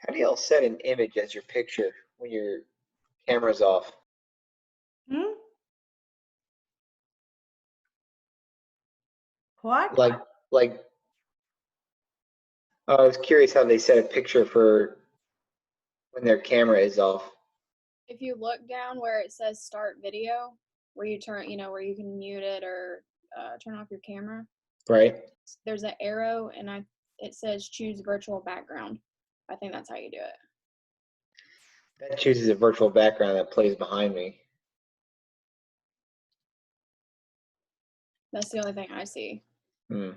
How do y'all set an image as your picture when your camera's off? Hmm? What? Like, I was curious how they set a picture for when their camera is off. If you look down where it says start video, where you turn, where you can mute it or turn off your camera, Right? there's an arrow and it says choose virtual background. I think that's how you do it. That chooses a virtual background that plays behind me. That's the only thing I see. Hmm.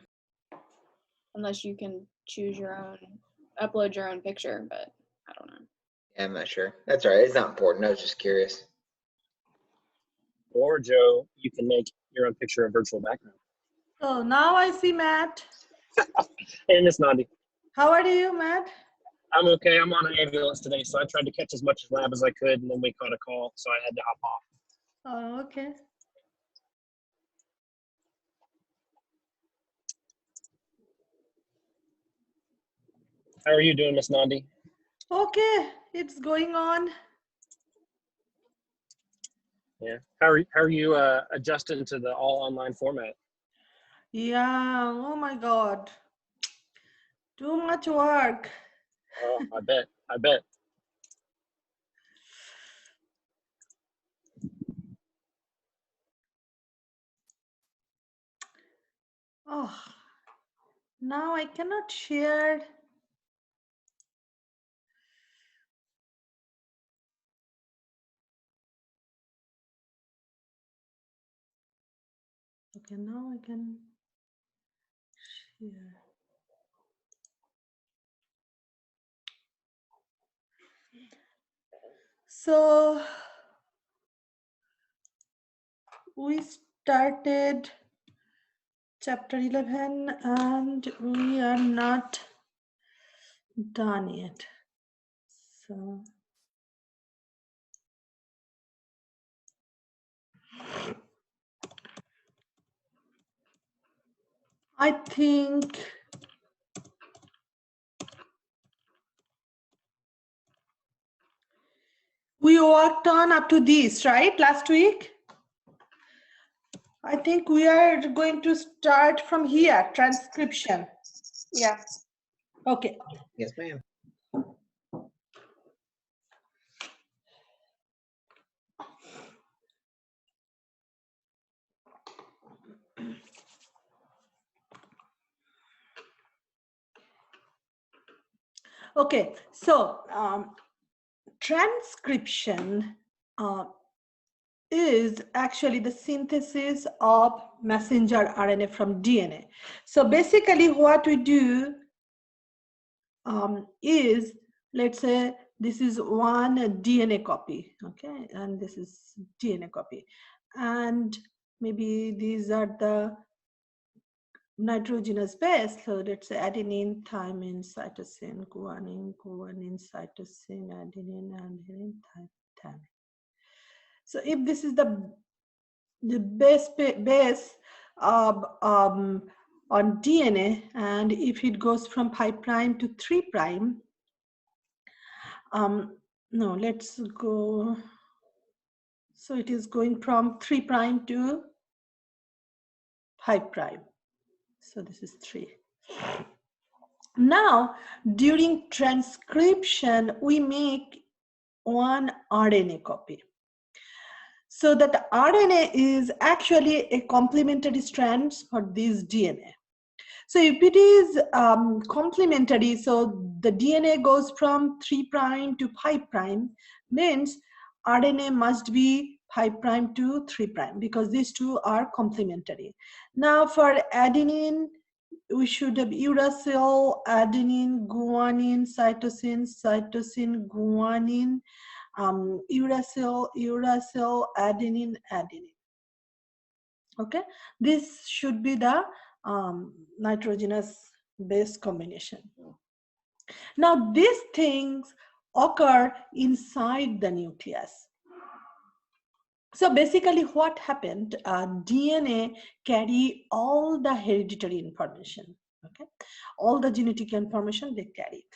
Unless you can choose your own, upload your own picture, but I don't know. Yeah, I'm not sure. That's all right. It's not important. I was just curious. Or Joe, you can make your own picture a virtual background. So now I see Matt. Hey, Miss Nandi. How are you, Matt? I'm okay. I'm on an ambulance today, so I tried to catch as much lab as I could, and then we caught a call, so I had to hop off. Oh, okay. How are you doing, Miss Nandi? Okay, it's going on. Yeah. How are you adjusting to the all online format? Yeah, oh my God. Too much work. Oh, I bet. I bet. Oh, now I cannot share. Okay, now I can share. So we started chapter 11 and we are not done yet. So I think we worked on up to this, right? Last week. I think we are going to start from here, transcription. Yeah. Okay. Yes, ma'am. Okay, so transcription is actually the synthesis of messenger RNA from DNA. So basically what we do is, let's say this is one DNA copy, okay, and this is DNA copy. And maybe these are the nitrogenous base, so let's say adenine, thymine, cytosine, guanine, cytosine, adenine, thymine. So if this is the base on DNA, and if it goes from 5' to 3', no, let's go. So it is going from 3' to 5'. So this is 3. Now, during transcription, we make one RNA copy. So that RNA is actually a complementary strand for this DNA. So if it is complementary, so the DNA goes from 3' to 5', means RNA must be 5' to 3' because these two are complementary. Now for adenine, we should have uracil, adenine, guanine, cytosine, guanine, uracil, adenine. Okay, this should be the nitrogenous base combination. Now these things occur inside the nucleus. So basically what happened, DNA carry all the hereditary information, okay? All the genetic information they carry.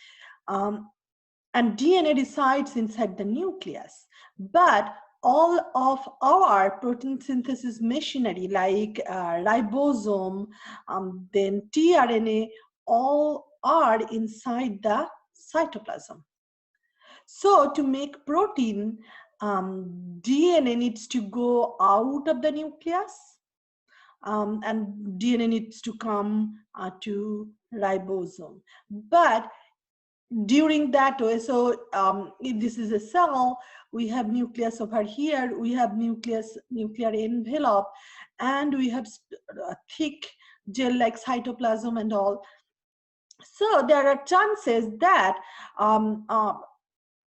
and DNA resides inside the nucleus. But all of our protein synthesis machinery, like ribosome, then tRNA, all are inside the cytoplasm. So to make protein, DNA needs to go out of the nucleus, and DNA needs to come to ribosome. But during that way, so if this is a cell, we have nucleus over here, we have nuclear envelope, and we have a thick gel-like cytoplasm and all. So there are chances that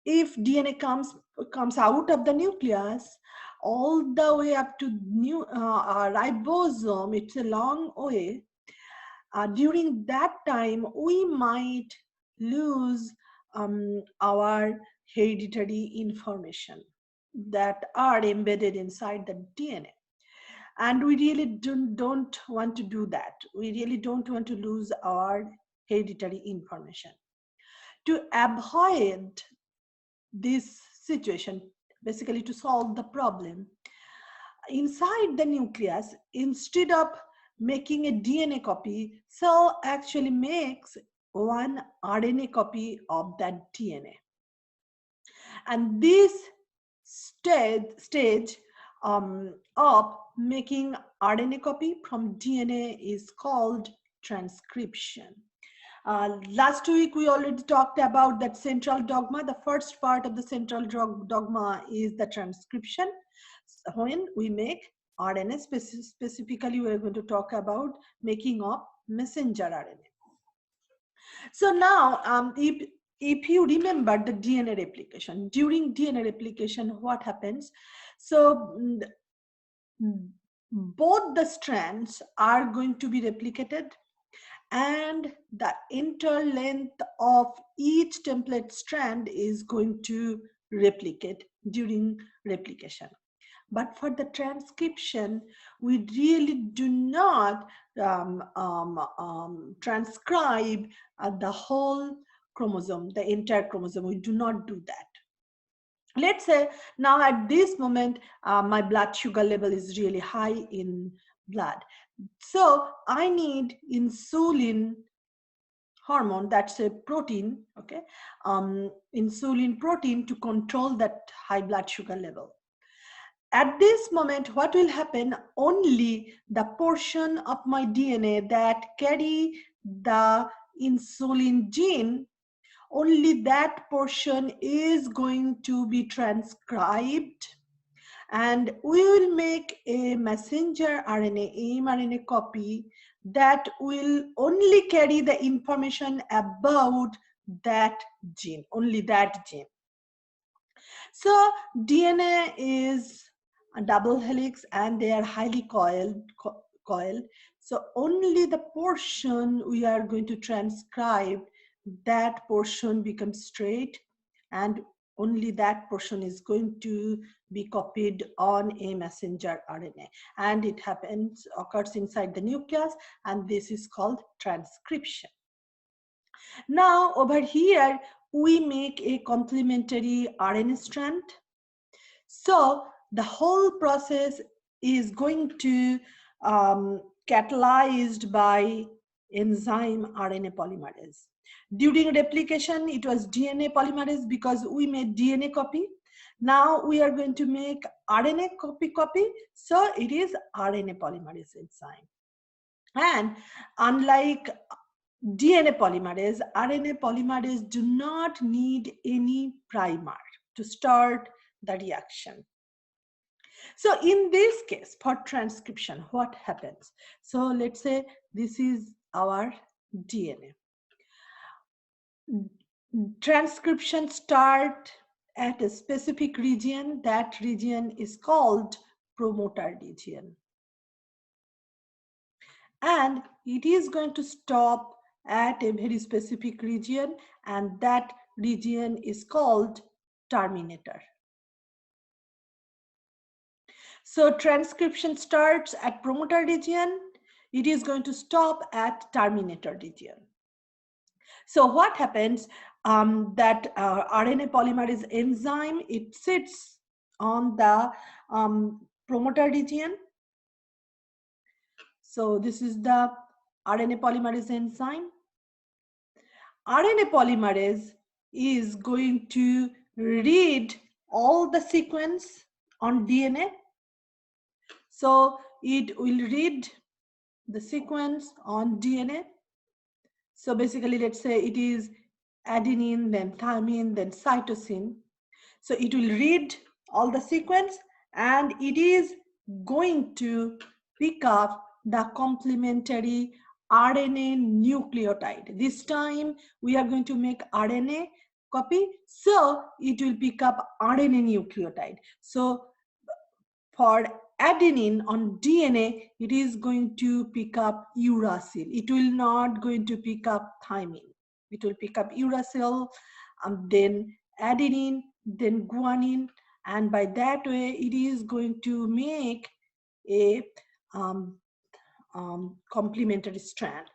if DNA comes out of the nucleus all the way up to ribosome, it's a long way. During that time, we might lose our hereditary information that are embedded inside the DNA. And we really don't want to do that. We really don't want to lose our hereditary information. To avoid this situation, basically to solve the problem, inside the nucleus, instead of making a DNA copy, cell actually makes one RNA copy of that DNA. And this stage of making RNA copy from DNA is called transcription. Last week, we already talked about that central dogma. The first part of the central dogma is the transcription. So when we make RNA, specifically, we're going to talk about making of messenger RNA. So now, if you remember the DNA replication, during DNA replication, what happens? So both the strands are going to be replicated, and the interlength of each template strand is going to replicate during replication. But for the transcription, we really do not transcribe the whole chromosome, the entire chromosome. We do not do that. Let's say now at this moment, my blood sugar level is really high in blood. So I need insulin hormone, that's a protein, okay, insulin protein to control that high blood sugar level. At this moment, what will happen? Only the portion of my DNA that carry the insulin gene, only that portion is going to be transcribed, and we will make a messenger RNA, mRNA copy that will only carry the information about that gene, only that gene. So DNA is a double helix and they are highly coiled. So only the portion we are going to transcribe, that portion becomes straight, and only that portion is going to be copied on a messenger RNA. And it occurs inside the nucleus, and this is called transcription. Now over here, we make a complementary RNA strand. So the whole process is going to catalyzed by enzyme RNA polymerase. During replication, it was DNA polymerase because we made DNA copy. Now we are going to make RNA copy. So it is RNA polymerase enzyme. And unlike DNA polymerase, RNA polymerase do not need any primer to start the reaction. So in this case, for transcription, what happens? So let's say this is our DNA. Transcription start at a specific region. That region is called promoter region. And it is going to stop at a very specific region, and that region is called terminator. So transcription starts at promoter region, it is going to stop at terminator region. So what happens, that RNA polymerase enzyme, it sits on the promoter region. So this is the RNA polymerase enzyme. RNA polymerase is going to read all the sequence on DNA. So it will read the sequence on DNA. So basically, let's say it is adenine, then thymine, then cytosine. So it will read all the sequence and it is going to pick up the complementary RNA nucleotide. This time we are going to make RNA copy, so it will pick up RNA nucleotide. So for adenine on DNA, it is going to pick up uracil. It will not going to pick up thymine. It will pick up uracil, then adenine, then guanine, and by that way, it is going to make a complementary strand.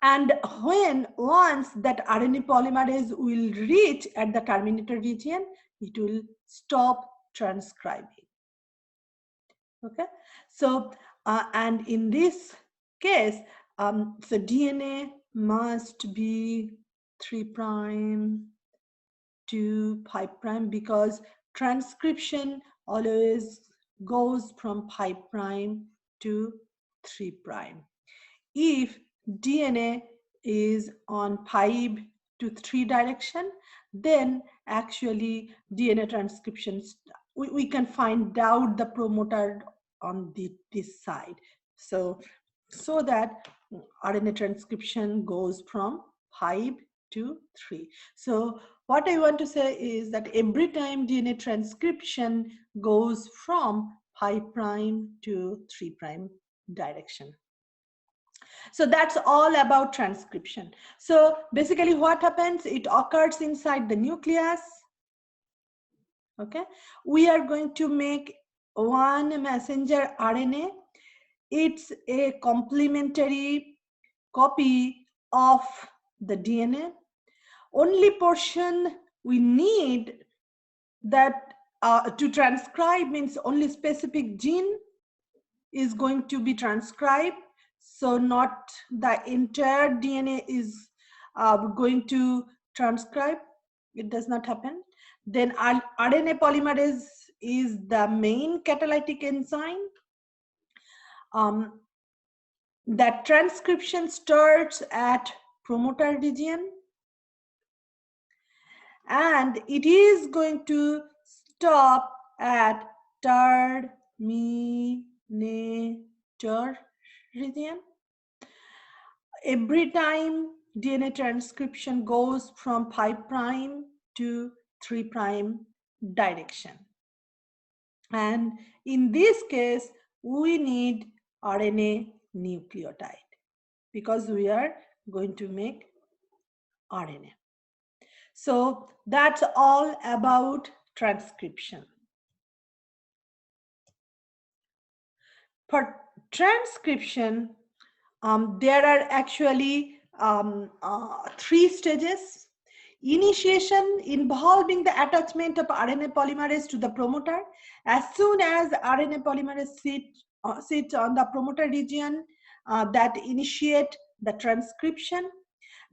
And when once that RNA polymerase will reach at the terminator region, it will stop transcribing. Okay, so and in this case, so DNA must be 3' to 5' because transcription always goes from 5' to 3'. If DNA is on 5 to 3 direction, then actually DNA transcription, we can find out the promoter on this side. So that RNA transcription goes from 5 to 3. So what I want to say is that every time DNA transcription goes from 5' to 3' direction. So that's all about transcription. So basically what happens, it occurs inside the nucleus. Okay, we are going to make one messenger RNA. It's a complementary copy of the DNA. Only portion we need that to transcribe means only specific gene is going to be transcribed. So not the entire DNA is going to transcribe. It does not happen. Then RNA polymerase is the main catalytic enzyme. That transcription starts at promoter region and it is going to stop at terminator region. Every time DNA transcription goes from 5' to 3' direction. And in this case, we need RNA nucleotide because we are going to make RNA. So that's all about transcription. For transcription, there are actually 3 stages. Initiation involving the attachment of RNA polymerase to the promoter. As soon as RNA polymerase sits on the promoter region, that initiate the transcription.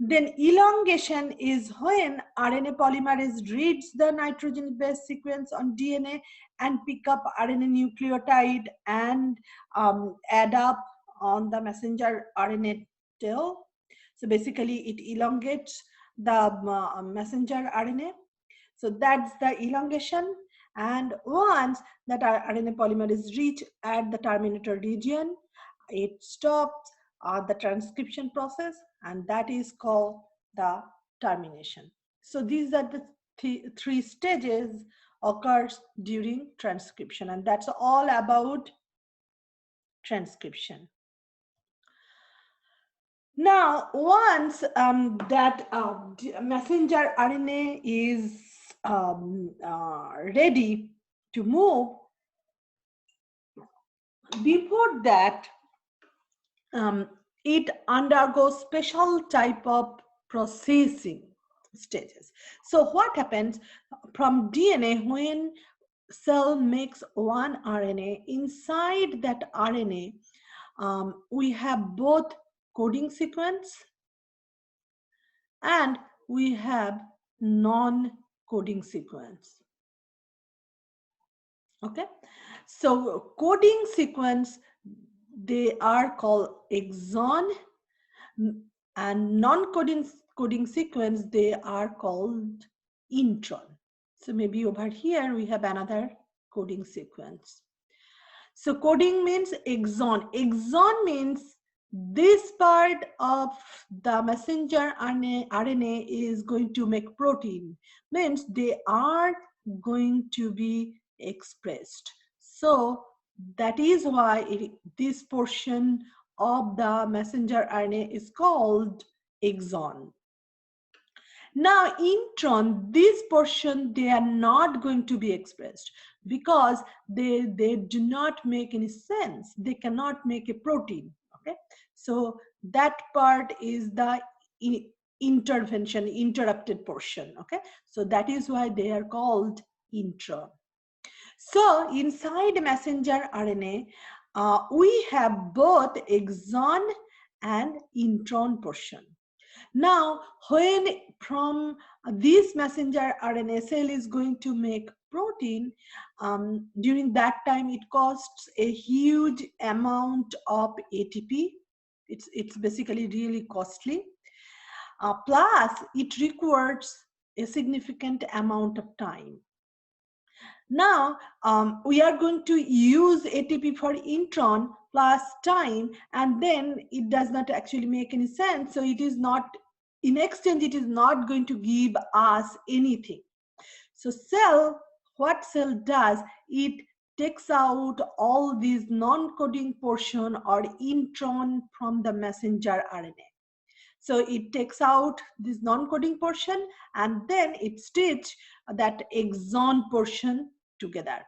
Then elongation is when RNA polymerase reads the nitrogen base sequence on DNA and pick up RNA nucleotide and add up on the messenger RNA tail. So basically it elongates the messenger RNA. So that's the elongation. And once that RNA polymerase reach at the terminator region, it stops the transcription process, and that is called the termination. So these are the 3 stages occurs during transcription, and that's all about transcription. Now, once that messenger RNA is ready to move, before that, it undergoes special type of processing stages. So what happens from DNA when cell makes one RNA? Inside that RNA, we have both coding sequence and we have non-coding sequence. Okay, so coding sequence, they are called exon, and non-coding sequence, they are called intron. So maybe over here we have another coding sequence. So coding means exon. Exon means this part of the messenger RNA is going to make protein, means they are going to be expressed. So that is why this portion of the messenger RNA is called exon. Now intron, this portion, they are not going to be expressed because they do not make any sense. They cannot make a protein. Okay, so that part is the intervention, interrupted portion. Okay, so that is why they are called intron. So inside messenger RNA, we have both exon and intron portion. Now, when from this messenger RNA cell is going to make protein, during that time it costs a huge amount of ATP. It's basically really costly. Plus, it requires a significant amount of time. Now, we are going to use ATP for intron plus time, and then it does not actually make any sense. So it is not, in exchange, it is not going to give us anything. So what cell does, it takes out all these non-coding portion or intron from the messenger RNA. So it takes out this non-coding portion and then it stitches that exon portion together.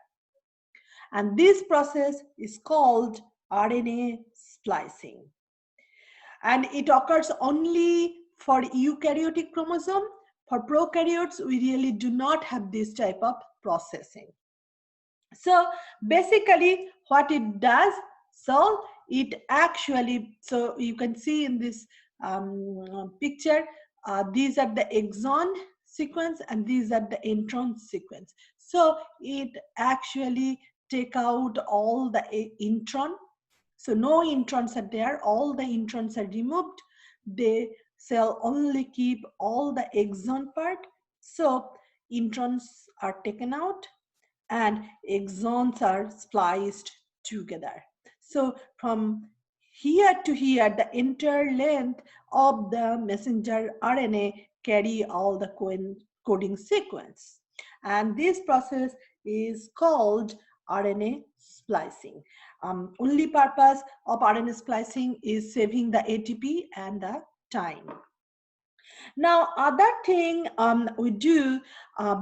And this process is called RNA splicing. And it occurs only for eukaryotic chromosome. For prokaryotes, we really do not have this type of processing. So basically what it does, so it actually, so you can see in this picture, these are the exon sequence and these are the intron sequence. So it actually take out all the intron. So no introns are there, all the introns are removed. The cell only keep all the exon part. So introns are taken out and exons are spliced together. So from here to here, the entire length of the messenger RNA carry all the coding sequence. And this process is called RNA splicing. Only purpose of RNA splicing is saving the ATP and the time. Now, other thing we do,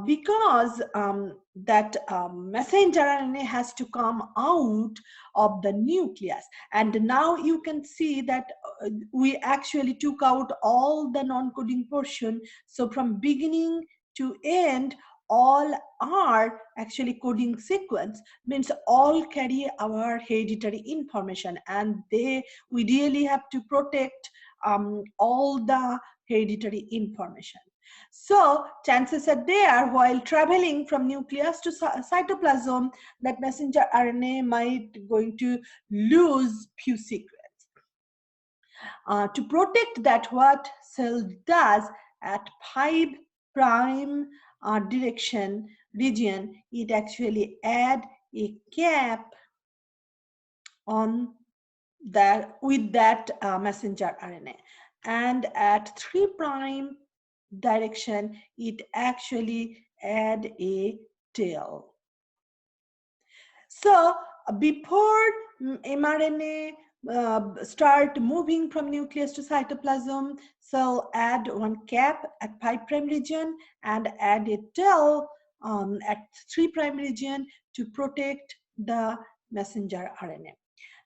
because that messenger RNA has to come out of the nucleus. And now you can see that we actually took out all the non-coding portion. So from beginning to end, all are actually coding sequence, means all carry our hereditary information, and we really have to protect all the hereditary information. So chances are there, while traveling from nucleus to cytoplasm, that messenger RNA might going to lose few secrets. To protect that, what cell does at 5' direction region, it actually add a cap on that with that messenger RNA. And at 3' direction, it actually add a tail. So before mRNA start moving from nucleus to cytoplasm, cell add one cap at 5' region and add a tail at 3' region to protect the messenger RNA.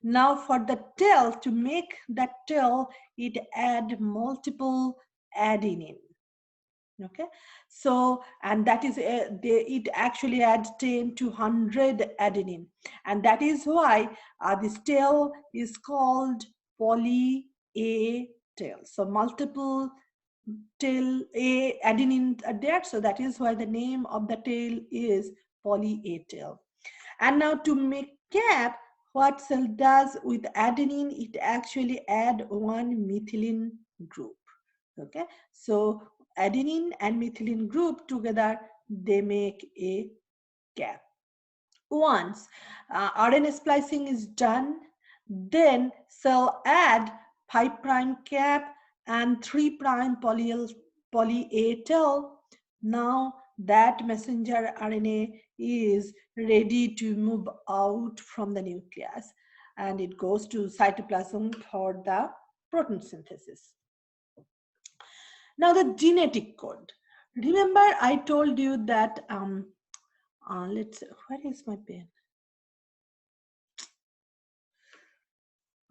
Now for the tail, to make that tail, it add multiple adenine. Okay, so and that is it actually adds 10 to 100 adenine, and that is why this tail is called poly A tail. So multiple tail adenine are there, so that is why the name of the tail is poly A tail. And now to make cap, what cell does with adenine, it actually add one methylene group. Okay, so adenine and methylene group together, they make a cap. Once RNA splicing is done, then cell add 5' cap and 3' poly A tail. Now that messenger RNA is ready to move out from the nucleus, and it goes to cytoplasm for the protein synthesis. Now the genetic code. Remember I told you that, let's, where is my pen?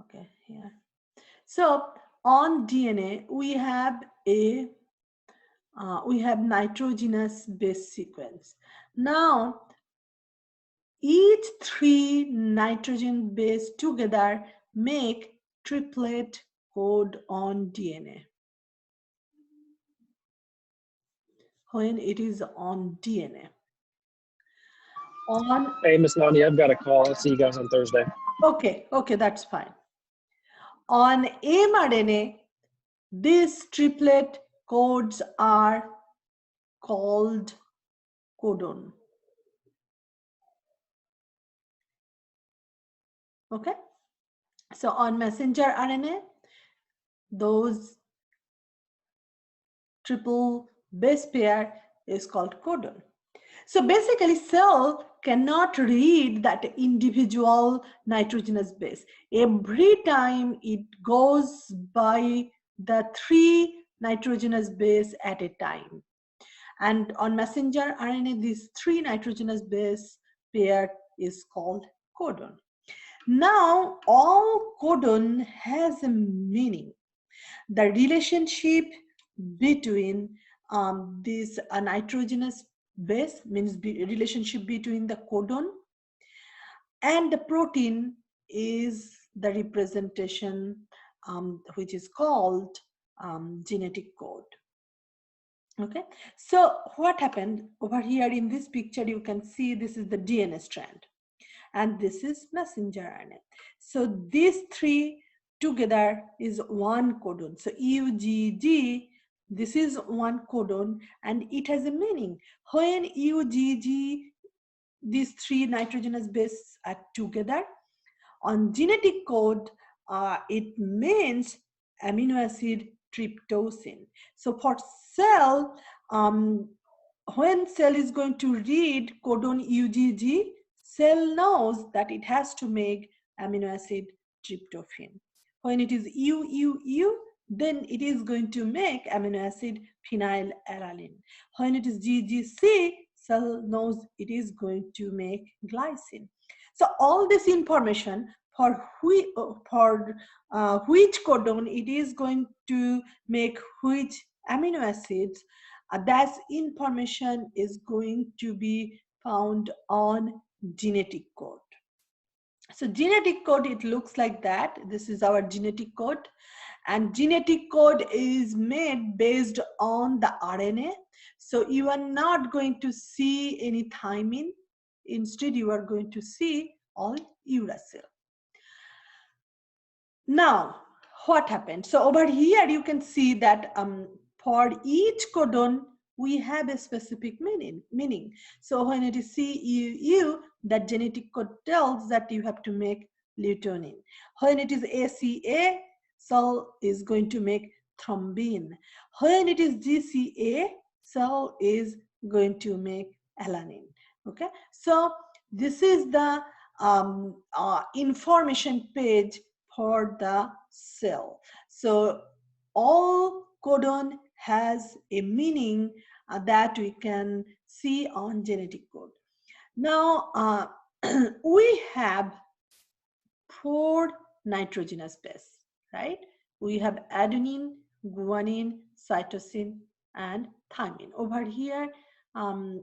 Okay, here. So on DNA, we have nitrogenous base sequence. Now, each 3 nitrogen base together make triplet code on DNA. When it is on DNA. Hey, Miss Lonnie, I've got a call. I'll see you guys on Thursday. Okay, that's fine. On mRNA, these triplet codes are called codon. Okay, so on messenger RNA, those triple base pair is called codon. So basically, cell cannot read that individual nitrogenous base. Every time it goes by the 3 nitrogenous base at a time. And on messenger RNA, this 3 nitrogenous base pair is called codon. Now, all codon has a meaning. The relationship between this nitrogenous base means relationship between the codon and the protein is the representation which is called genetic code. Okay, so what happened over here in this picture, you can see this is the DNA strand and this is messenger RNA. So these 3 together is one codon. So UGG, this is one codon and it has a meaning. When UGG, these 3 nitrogenous bases are together, on genetic code, it means amino acid tryptophan. So for cell, when cell is going to read codon UGG, cell knows that it has to make amino acid tryptophan. When it is UUU, then it is going to make amino acid phenylalanine. When it is GGC, cell knows it is going to make glycine. So all this information for which codon it is going to make which amino acids, that information is going to be found on genetic code. So genetic code, it looks like that. This is our genetic code. And genetic code is made based on the RNA. So you are not going to see any thymine. Instead, you are going to see all uracil. Now, what happened? So over here, you can see that for each codon, we have a specific meaning. So when it is CUU, that genetic code tells that you have to make lutein. When it is ACA, cell is going to make thrombin. When it is GCA, cell is going to make alanine. Okay, so this is the information page for the cell. So all codon has a meaning that we can see on genetic code. Now we have 4 nitrogenous base, right? We have adenine, guanine, cytosine, and thymine. Over here,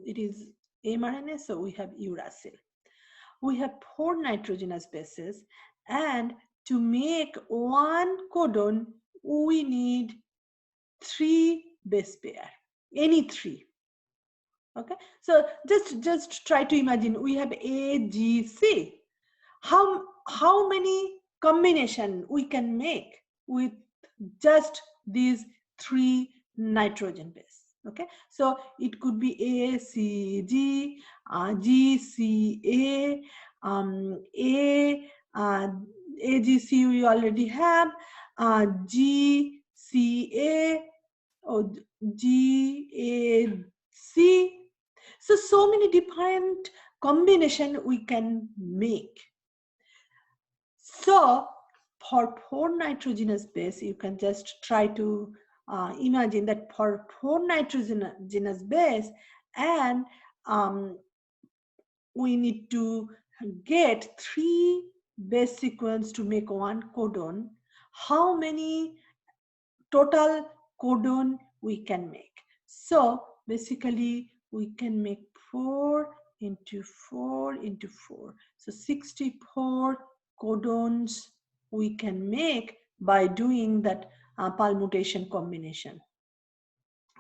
it is mRNA, so we have uracil. We have 4 nitrogenous bases, and to make one codon, we need 3 base pair, any 3. Okay, so just try to imagine we have A, G, C. How many combination we can make with just these 3 nitrogen base? Okay, so it could be A, C, G, G, C, A, A, G, C we already have, G, C, A, or G, A, C. So many different combination we can make. So for 4 nitrogenous base, you can just try to imagine that for 4 nitrogenous base, and we need to get 3 base sequence to make one codon. How many total codon we can make? So basically we can make 4 into 4 into 4. So 64 codons we can make by doing that permutation combination.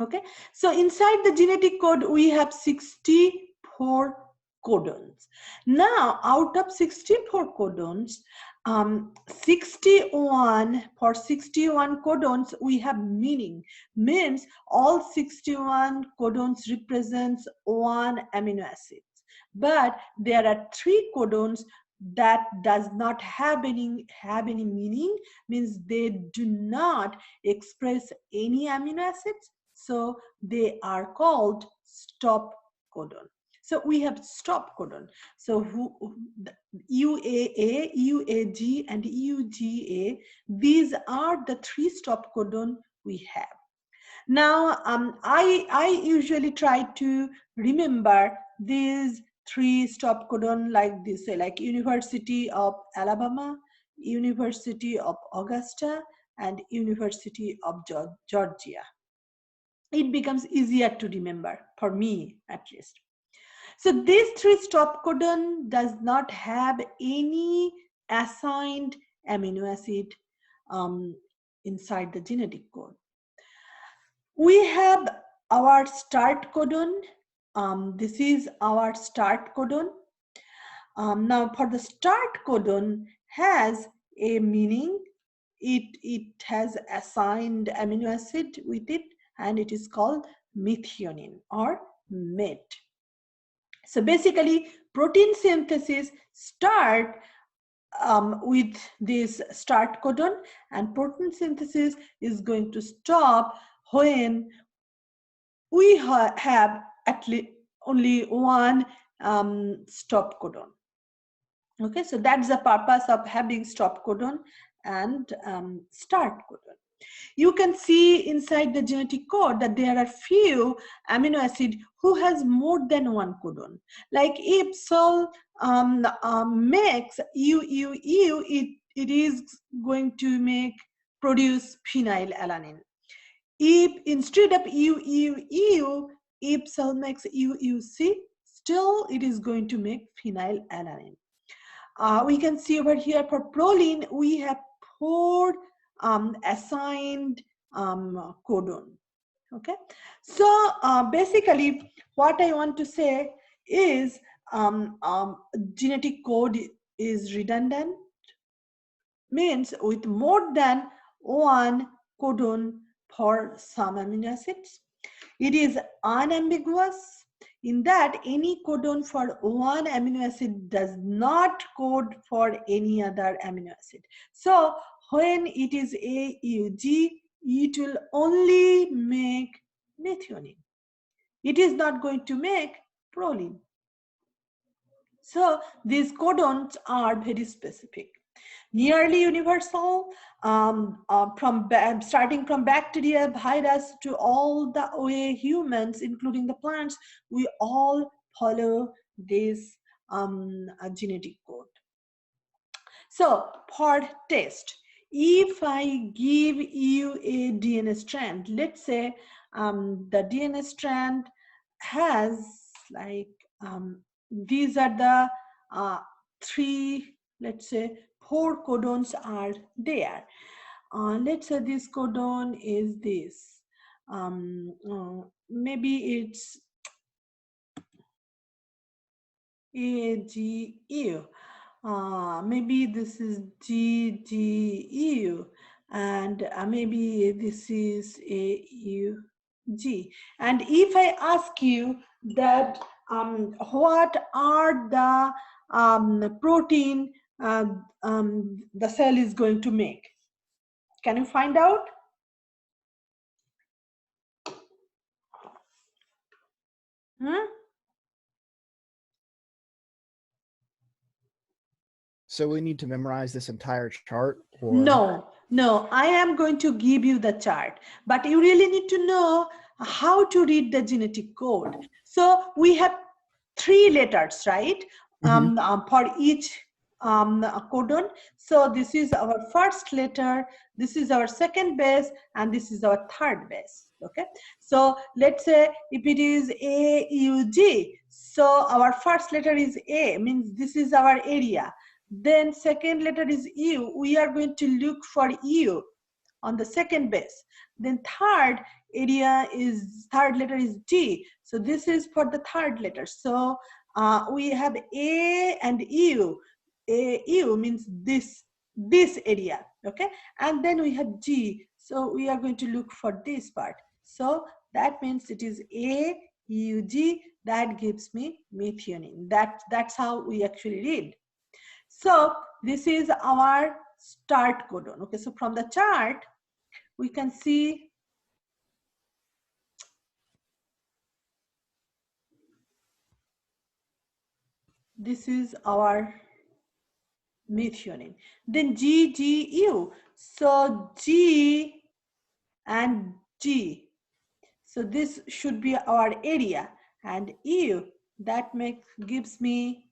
Okay, so inside the genetic code we have 64 codons. Now out of 64 codons, 61 codons we have meaning, means all 61 codons represents one amino acid, but there are 3 codons that does not have any meaning, means they do not express any amino acids, so they are called stop codon. So we have stop codon. So UAA, UAG, and UGA, these are the 3 stop codon we have. Now, I usually try to remember these 3 stop codon like this, like University of Alabama, University of Augusta, and University of Georgia. It becomes easier to remember, for me at least. So this 3 stop codon does not have any assigned amino acid inside the genetic code. We have our start codon. This is our start codon. Now for the start codon has a meaning. It has assigned amino acid with it, and it is called methionine or MET. So basically protein synthesis start with this start codon, and protein synthesis is going to stop when we have at least only one stop codon. Okay, so that's the purpose of having stop codon and start codon. You can see inside the genetic code that there are few amino acid who has more than one codon. Like if cell makes UUU, it is going to produce phenylalanine. If instead of UUU, if cell makes UUC, still it is going to make phenylalanine. We can see over here for proline, we have 4 assigned codon. Okay, so basically what I want to say is genetic code is redundant, means with more than one codon for some amino acids. It is unambiguous in that any codon for one amino acid does not code for any other amino acid. So when it is AUG, it will only make methionine. It is not going to make proline. So these codons are very specific, nearly universal, starting from bacteria, virus, to all the way humans, including the plants. We all follow this genetic code. So for test, If I give you a DNA strand, let's say the DNA strand has like these are the three, let's say 4 codons are there. Let's say this codon is this. Maybe it's AGU. Maybe this is GGU, and maybe this is AUG. And if I ask you that what are the protein the cell is going to make, can you find out? So we need to memorize this entire chart? Or? No, I am going to give you the chart, but you really need to know how to read the genetic code. So we have 3 letters, right? For each codon. So this is our first letter, this is our second base, and this is our third base. Okay, so let's say if it is AUG, so our first letter is A, means this is our area. Then second letter is U, we are going to look for U on the second base. Then third letter is G, so this is for the third letter. So we have A and U. U means this area, okay, and then we have G, so we are going to look for this part. So that means it is AUG, that gives me methionine. That's how we actually read. So this is our start codon. Okay, so from the chart we can see this is our methionine. Then GGU, so G and G, so this should be our area, and U, that gives me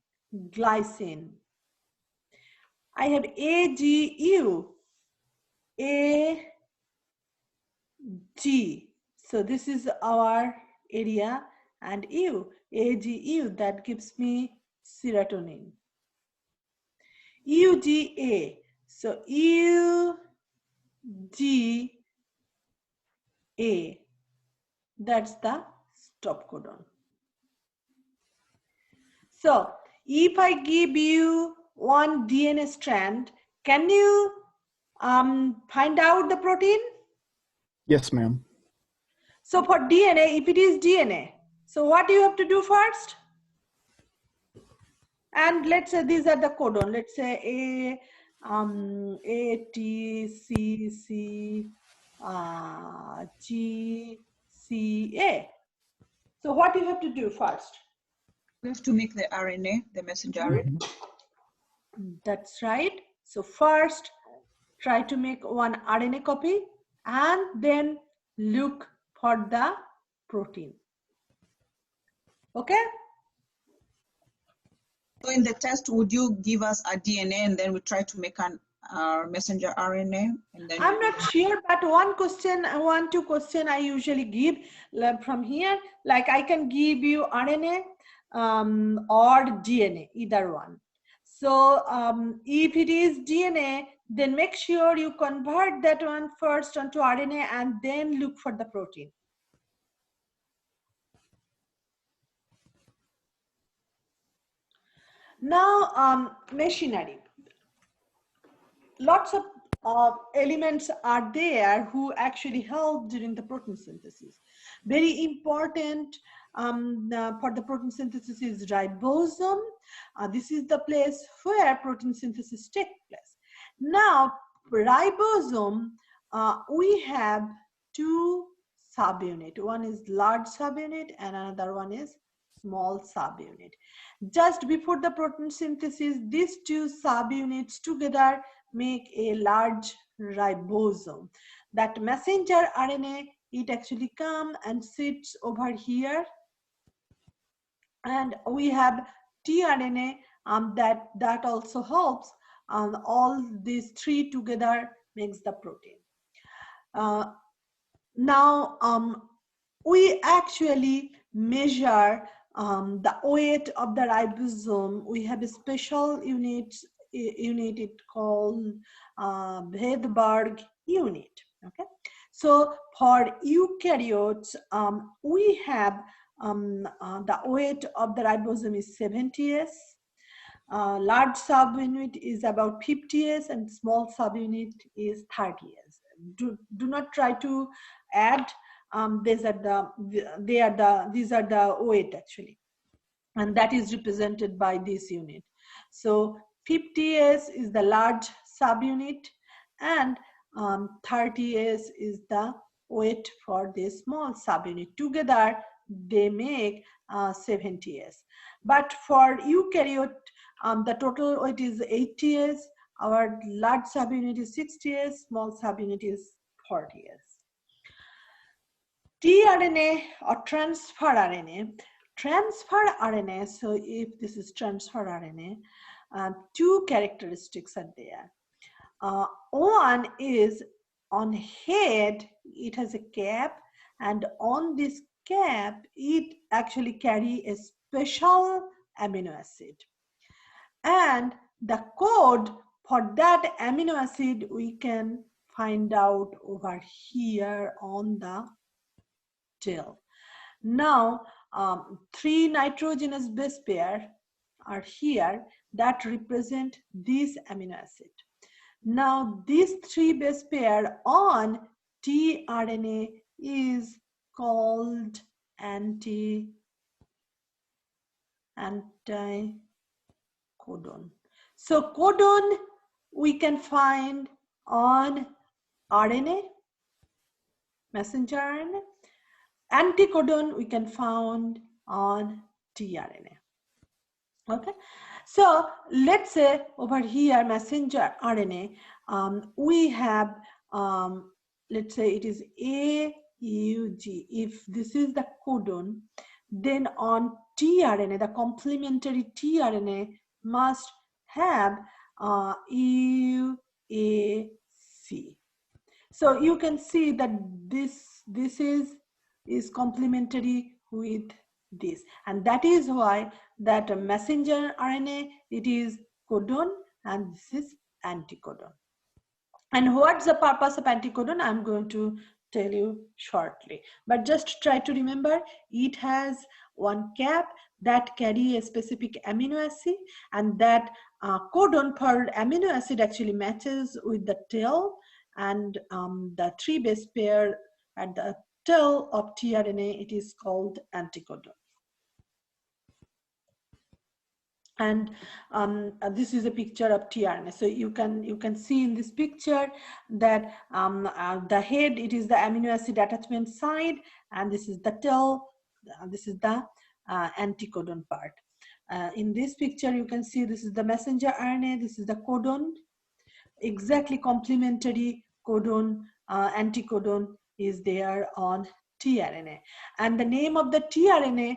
glycine. I have AGU, AG, so this is our area, and U, AGU, that gives me serotonin. UGA, so UGA, that's the stop codon. So if I give you one DNA strand, can you find out the protein? Yes, ma'am. So for DNA, if it is DNA, so what do you have to do first? And let's say these are the codon. Let's say A, T, C, C, G, C, A. So what do you have to do first? We have to make the RNA, the messenger RNA. That's right. So first, try to make one RNA copy and then look for the protein. Okay? So in the test, would you give us a DNA and then we try to make an messenger RNA? And then I'm not sure, but one, two question I usually give from here, like I can give you RNA or DNA, either one. So if it is DNA, then make sure you convert that one first onto RNA and then look for the protein. Now, machinery. Lots of elements are there who actually help during the protein synthesis. Very important for the protein synthesis is ribosome. This is the place where protein synthesis takes place. Now, ribosome, we have 2 subunits. One is large subunit and another one is small subunit. Just before the protein synthesis, these 2 subunits together make a large ribosome. That messenger RNA, it actually comes and sits over here, and we have tRNA that also helps all these 3 together makes the protein. Now, we actually measure the weight of the ribosome. We have a special unit it called Vedberg unit. Okay, so for eukaryotes, we have the weight of the ribosome is 70s. Large subunit is about 50s and small subunit is 30s. Do not try to add. These are the weight actually, and that is represented by this unit. So 50s is the large subunit, and 30s is the weight for the small subunit. Together they make 70s. But for eukaryote, the total weight is 80s. Our large subunit is 60s, small subunit is 40s. tRNA or transfer RNA. Transfer RNA, so if this is transfer RNA, two characteristics are there. One is on head, it has a cap, and on this cap, it actually carry a special amino acid. And the code for that amino acid we can find out over here on the tail. Now, 3 nitrogenous base pair are here that represent this amino acid. Now, these 3 base pair on tRNA is called anticodon. So, codon we can find on RNA, messenger RNA. Anticodon we can find on tRNA. Okay, so let's say over here messenger RNA, we have let's say it is AUG. If this is the codon, then on tRNA, the complementary tRNA must have UAC. So you can see that this is complementary with this, and that is why that messenger RNA, it is codon and this is anticodon. And what's the purpose of anticodon? I'm going to tell you shortly, but just try to remember it has one cap that carry a specific amino acid, and that codon for amino acid actually matches with the tail, and the 3 base pair at the tail of tRNA, it is called anticodon. And this is a picture of tRNA. So you can see in this picture that the head, it is the amino acid attachment side, and this is the tail, this is the anticodon part. In this picture you can see this is the messenger RNA, this is the codon, exactly complementary codon, anticodon is there on tRNA. And the name of the tRNA,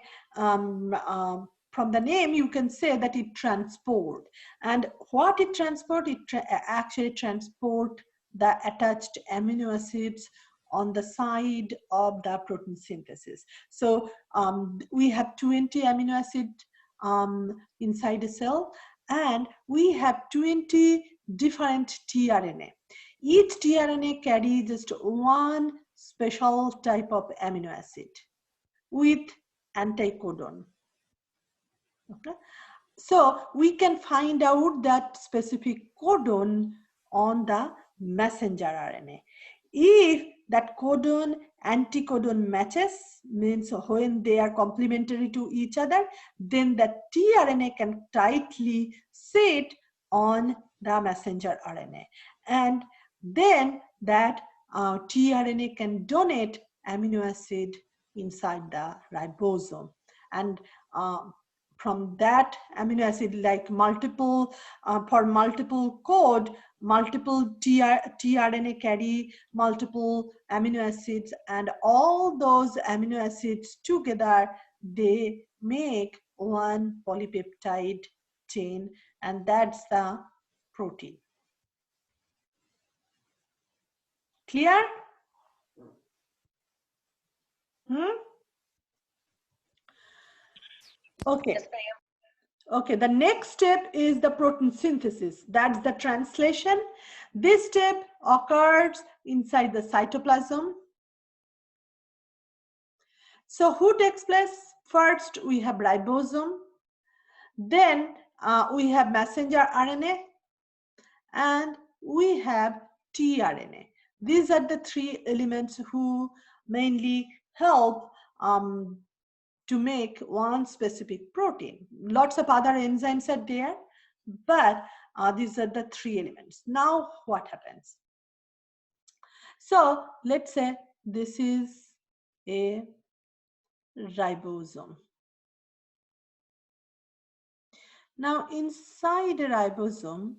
from the name you can say that it transport. And what it transport? It actually transport the attached amino acids on the side of the protein synthesis. So we have 20 amino acids inside a cell, and we have 20 different tRNA. Each tRNA carries just one special type of amino acid with anticodon. Okay, so we can find out that specific codon on the messenger RNA. If that codon anticodon matches, means when they are complementary to each other, then the tRNA can tightly sit on the messenger RNA, and then that tRNA can donate amino acid inside the ribosome, and from that amino acid, like multiple for multiple code, multiple tRNA carry multiple amino acids, and all those amino acids together they make one polypeptide chain, and that's the protein. Clear? Hmm? Okay. Okay, the next step is the protein synthesis. That's the translation. This step occurs inside the cytoplasm. So who takes place? First, we have ribosome. Then we have messenger RNA. And we have tRNA. These are the three elements who mainly help to make one specific protein. Lots of other enzymes are there, but these are the three elements. Now, what happens? So, let's say this is a ribosome. Now, inside a ribosome,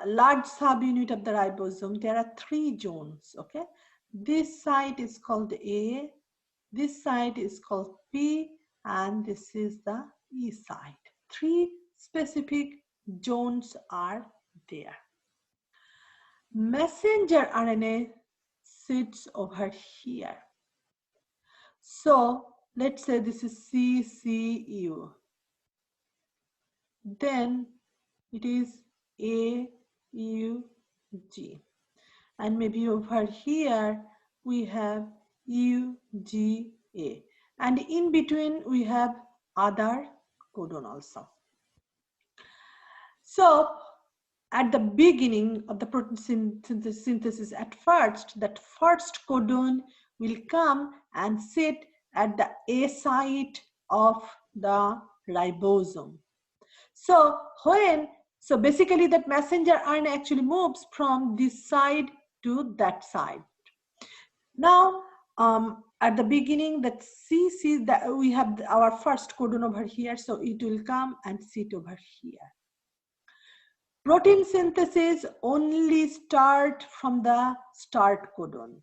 large subunit of the ribosome, there are three zones, okay? This site is called A, this site is called P, and this is the E site. Three specific zones are there. Messenger RNA sits over here. So let's say this is CCU. Then it is AUG. And maybe over here we have UGA. And in between we have other codon also. So at the beginning of the protein synthesis, at first, that first codon will come and sit at the A site of the ribosome. So basically that messenger RNA actually moves from this side to that side. Now, at the beginning, that CC, that we have our first codon over here, so it will come and sit over here. Protein synthesis only start from the start codon.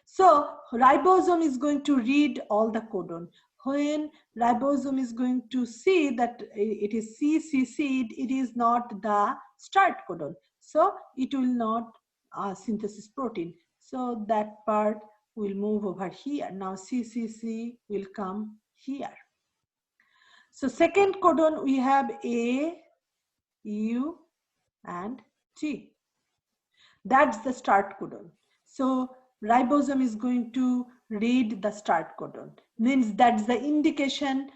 So ribosome is going to read all the codon. When ribosome is going to see that it is CCC, it is not the start codon. So it will not synthesis protein. So that part will move over here. Now CCC will come here. So second codon we have A, U, and G. That's the start codon. So ribosome is going to read the start codon. Means that's the indication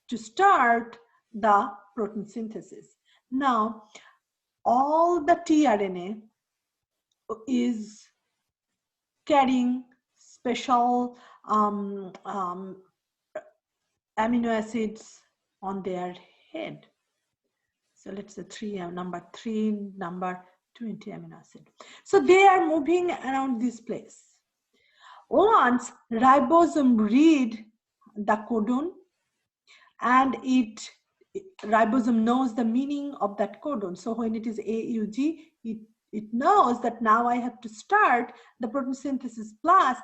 to start the protein synthesis. Now, all the tRNA is carrying special amino acids on their head. So let's say number 3, number 20 amino acid. So they are moving around this place. Once ribosome read the codon and ribosome knows the meaning of that codon. So when it is AUG, it knows that now I have to start the protein synthesis, plus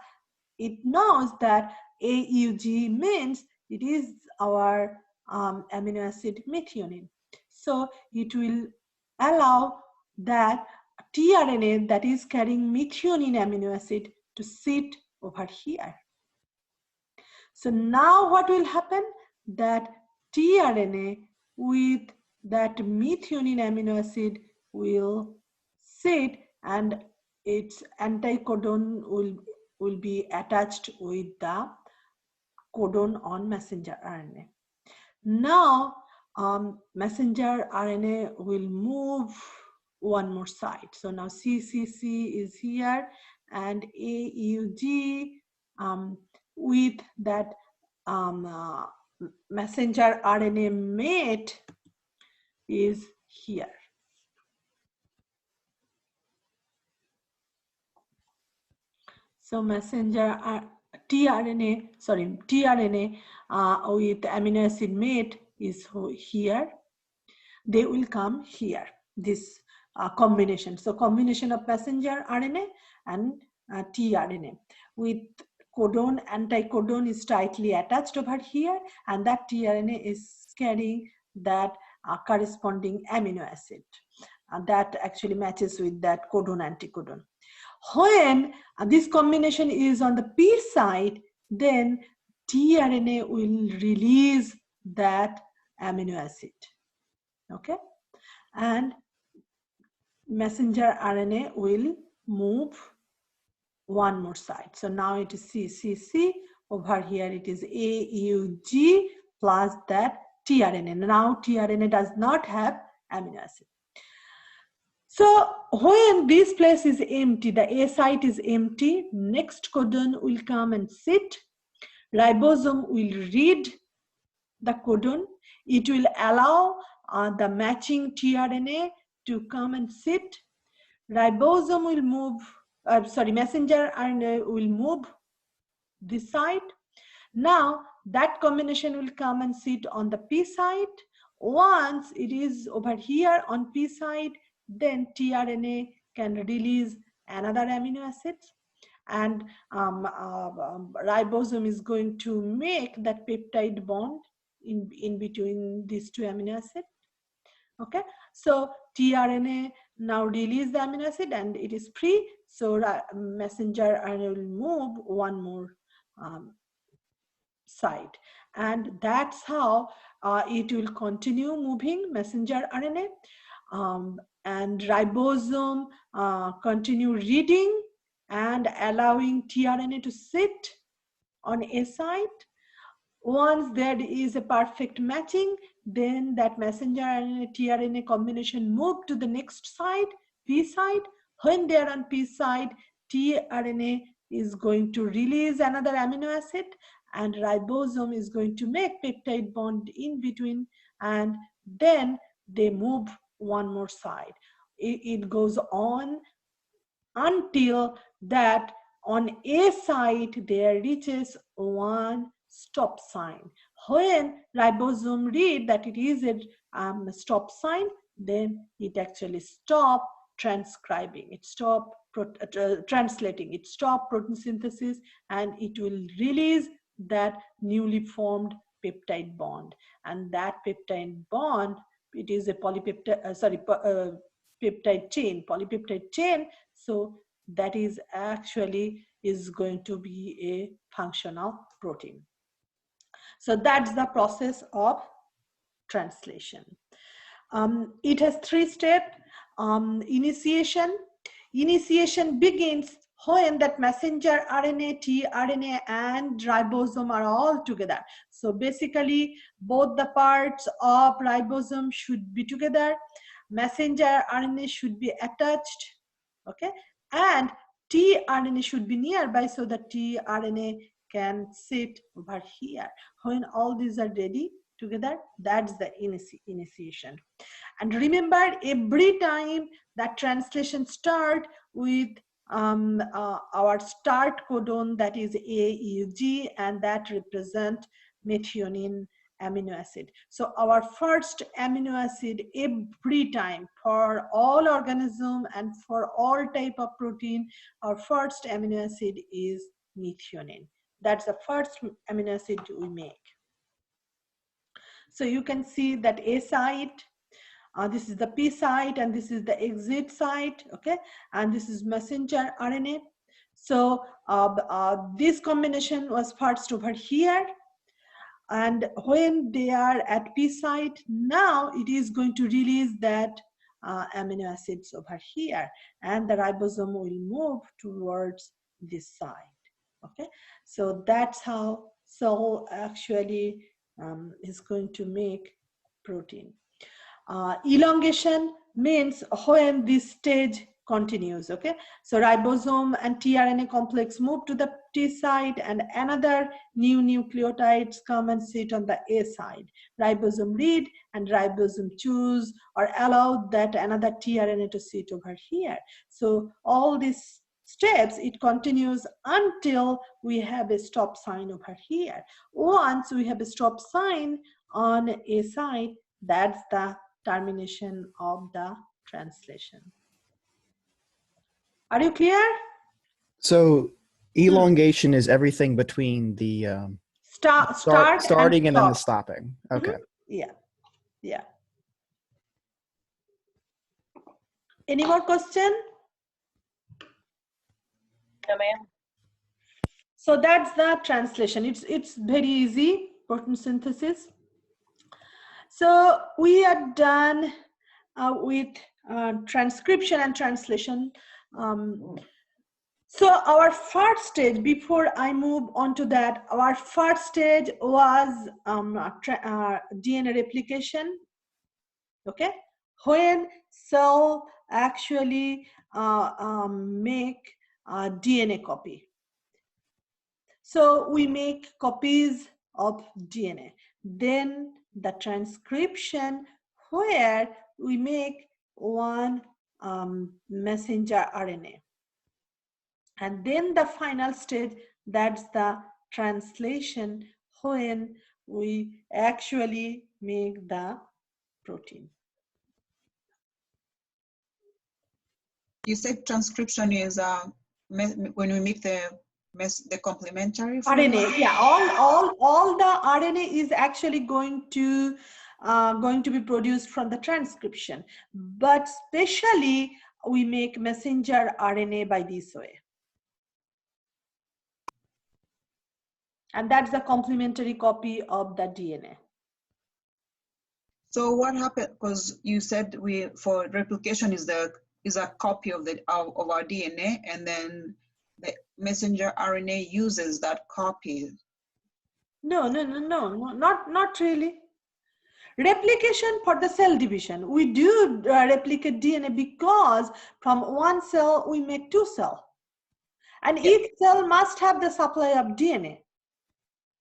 it knows that AUG means it is our amino acid methionine. So it will allow that tRNA that is carrying methionine amino acid to sit over here. So now what will happen? That tRNA with that methionine amino acid will sit and its anticodon will be attached with the codon on messenger RNA. Now messenger RNA will move one more side. So now CCC is here and AUG with that messenger RNA mate is here. So messenger tRNA with amino acid mate is here. They will come here, this combination. So combination of messenger RNA and tRNA with codon, anticodon is tightly attached over here, and that tRNA is carrying that corresponding amino acid that actually matches with that codon anticodon. When this combination is on the P side, then tRNA will release that amino acid. Okay, and messenger RNA will move one more side. So now it is CCC. Over here it is AUG plus that tRNA. Now tRNA does not have amino acid. So when this place is empty, the A site is empty, next codon will come and sit. Ribosome will read the codon. It will allow the matching tRNA to come and sit. Ribosome will move, messenger RNA will move this side. Now that combination will come and sit on the P side. Once it is over here on P side, then tRNA can release another amino acid, and ribosome is going to make that peptide bond in between these two amino acids. Okay, so tRNA now release the amino acid and it is free. So messenger RNA will move one more side, and that's how it will continue moving messenger RNA, and ribosome continue reading and allowing tRNA to sit on a side. Once there is a perfect matching, then that messenger RNA tRNA combination move to the next side, P side. When they are on P side, tRNA is going to release another amino acid, and ribosome is going to make peptide bond in between, and then they move one more side. It goes on until that on A side there reaches one stop sign. When ribosome read that it is a stop sign, then it actually stop transcribing, it stop translating, it stop protein synthesis, and it will release that newly formed peptide bond. And that peptide bond, it is a polypeptide peptide chain, polypeptide chain. So that is actually is going to be a functional protein. So that's the process of translation. It has 3 steps. Initiation. Initiation begins when that messenger RNA, tRNA, and ribosome are all together. So basically, both the parts of ribosome should be together. Messenger RNA should be attached, okay, and tRNA should be nearby so that tRNA can sit over here. When all these are ready together, that's the initiation. And remember, every time that translation start with our start codon, that is AUG, and that represent methionine amino acid. So our first amino acid every time for all organism and for all type of protein, our first amino acid is methionine. That's the first amino acid we make. So you can see that A site, this is the P site, and this is the exit site, okay? And this is messenger RNA. So this combination was first over here. And when they are at P site, now it is going to release that amino acids over here, and the ribosome will move towards this side. Okay, so that's how cell actually is going to make protein. Elongation means when this stage continues, okay? So ribosome and tRNA complex move to the T side, and another new nucleotides come and sit on the A side. Ribosome read, and ribosome choose or allow that another tRNA to sit over here. So all these steps, it continues until we have a stop sign over here. Once we have a stop sign on A side, that's the termination of the translation. Are you clear? So elongation is everything between the starting and then the stopping. Okay. Yeah, yeah. Any more question? No, ma'am. So that's the translation. It's very easy, protein synthesis. So we are done with transcription and translation. So our first stage, before I move on to that, our first stage was DNA replication. Okay, when cell actually make a DNA copy. So we make copies of DNA. Then the transcription, where we make one messenger RNA. And then the final stage, that's the translation, when we actually make the protein. You said transcription is when we make the complementary RNA, yeah, all the RNA is actually going to be produced from the transcription, but especially we make messenger RNA by this way, and that's the complementary copy of the DNA. So what happened? Because you said for replication is a copy of our DNA, and then the messenger RNA uses that copy. No, not really. Replication for the cell division. We do replicate DNA because from one cell we make two cells. And each cell must have the supply of DNA.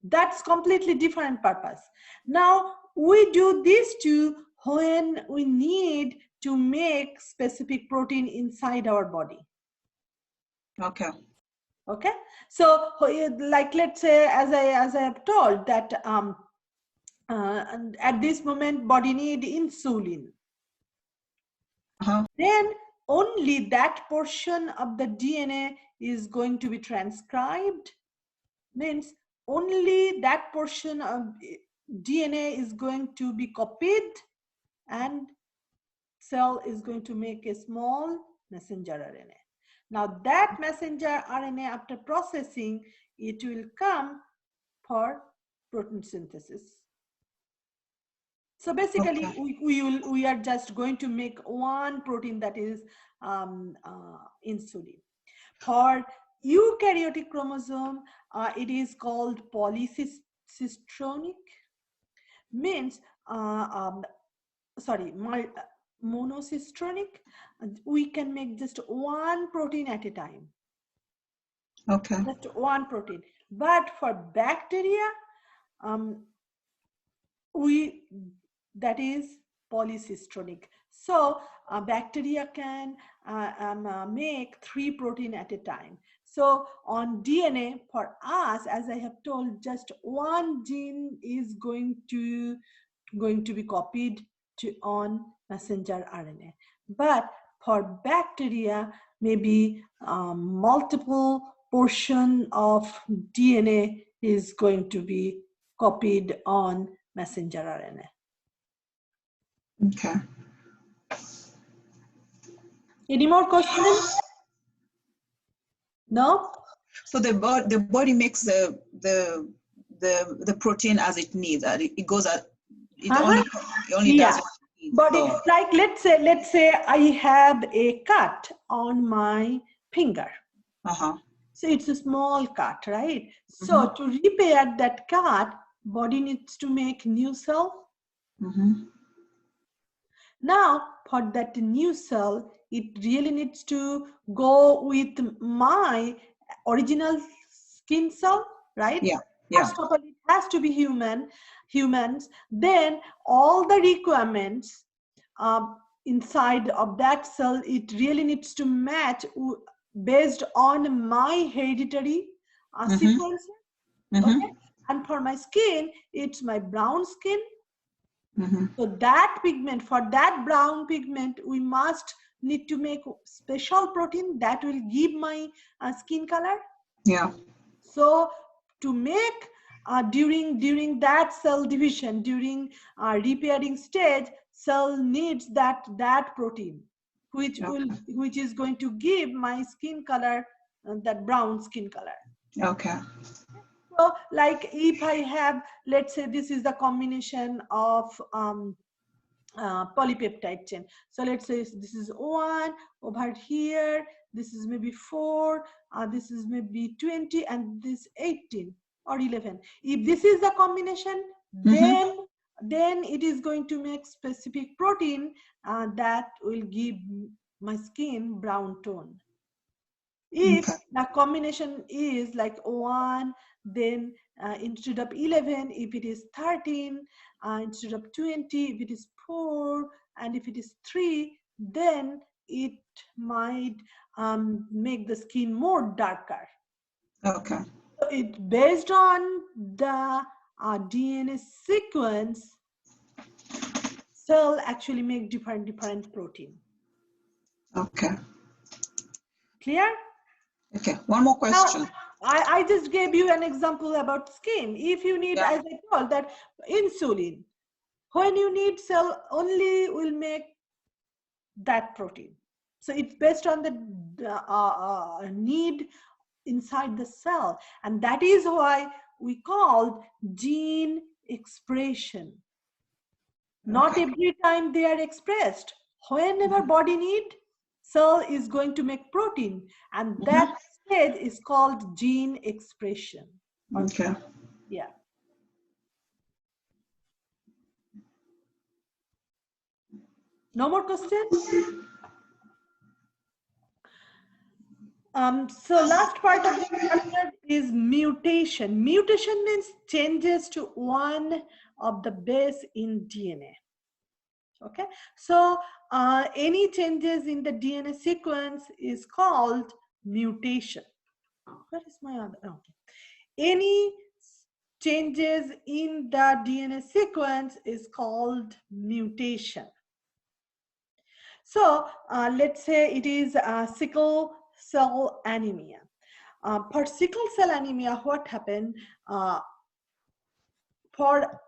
That's completely different purpose. Now, we do these two when we need to make specific protein inside our body. Okay. Okay. So, like, let's say, as I have told that at this moment, body need insulin. Then only that portion of the DNA is going to be transcribed. Means only that portion of DNA is going to be copied, and cell is going to make a small messenger RNA. Now that messenger RNA, after processing, it will come for protein synthesis. So basically, okay, we are just going to make one protein, that is insulin. For eukaryotic chromosome, it is called polycistronic. Means monocistronic. We can make just one protein at a time. Okay. Just one protein. But for bacteria, that is polycistronic. So bacteria can make 3 protein at a time. So on DNA, for us, as I have told, just one gene is going to be copied on messenger RNA. But for bacteria, maybe multiple portion of DNA is going to be copied on messenger RNA. Okay. Any more questions? No? So the body makes the protein as it needs. It goes at it only does what it needs. But it's like, let's say I have a cut on my finger. So it's a small cut, right? So to repair that cut, body needs to make new cell. Now, for that new cell, it really needs to go with my original skin cell, right? Yeah. First of all, it has to be humans. Then all the requirements inside of that cell, it really needs to match based on my hereditary sequence. Okay? And for my skin, it's my brown skin. So that pigment, for that brown pigment, we must need to make special protein that will give my skin color. Yeah. So to make during that cell division, during repairing stage, cell needs that protein, which is going to give my skin color that brown skin color. Okay. So like if I have, let's say this is the combination of polypeptide chain. So let's say this is 1 over here, this is maybe 4, this is maybe 20, and this 18 or 11. If this is the combination, then it is going to make specific protein that will give my skin brown tone. If the combination is like 1, then instead of 11, if it is 13, instead of 20, if it is 4, and if it is 3, then it might make the skin more darker. Okay. So it's based on the DNA sequence, cell actually make different protein. Okay. Clear? Okay. One more question. Now, I just gave you an example about skin. If you need, as I told, that insulin, when you need, cell only will make that protein. So it's based on the need inside the cell, and that is why we called gene expression. Not every time they are expressed. Whenever body need, cell is going to make protein, and that stage is called gene expression. Okay. Yeah. No more questions? So last part of the chapter is mutation. Mutation means changes to one of the base in DNA. Okay, so any changes in the DNA sequence is called mutation. Where is my other? Okay. Any changes in the DNA sequence is called mutation. So let's say it is sickle cell anemia. For sickle cell anemia, what happened? For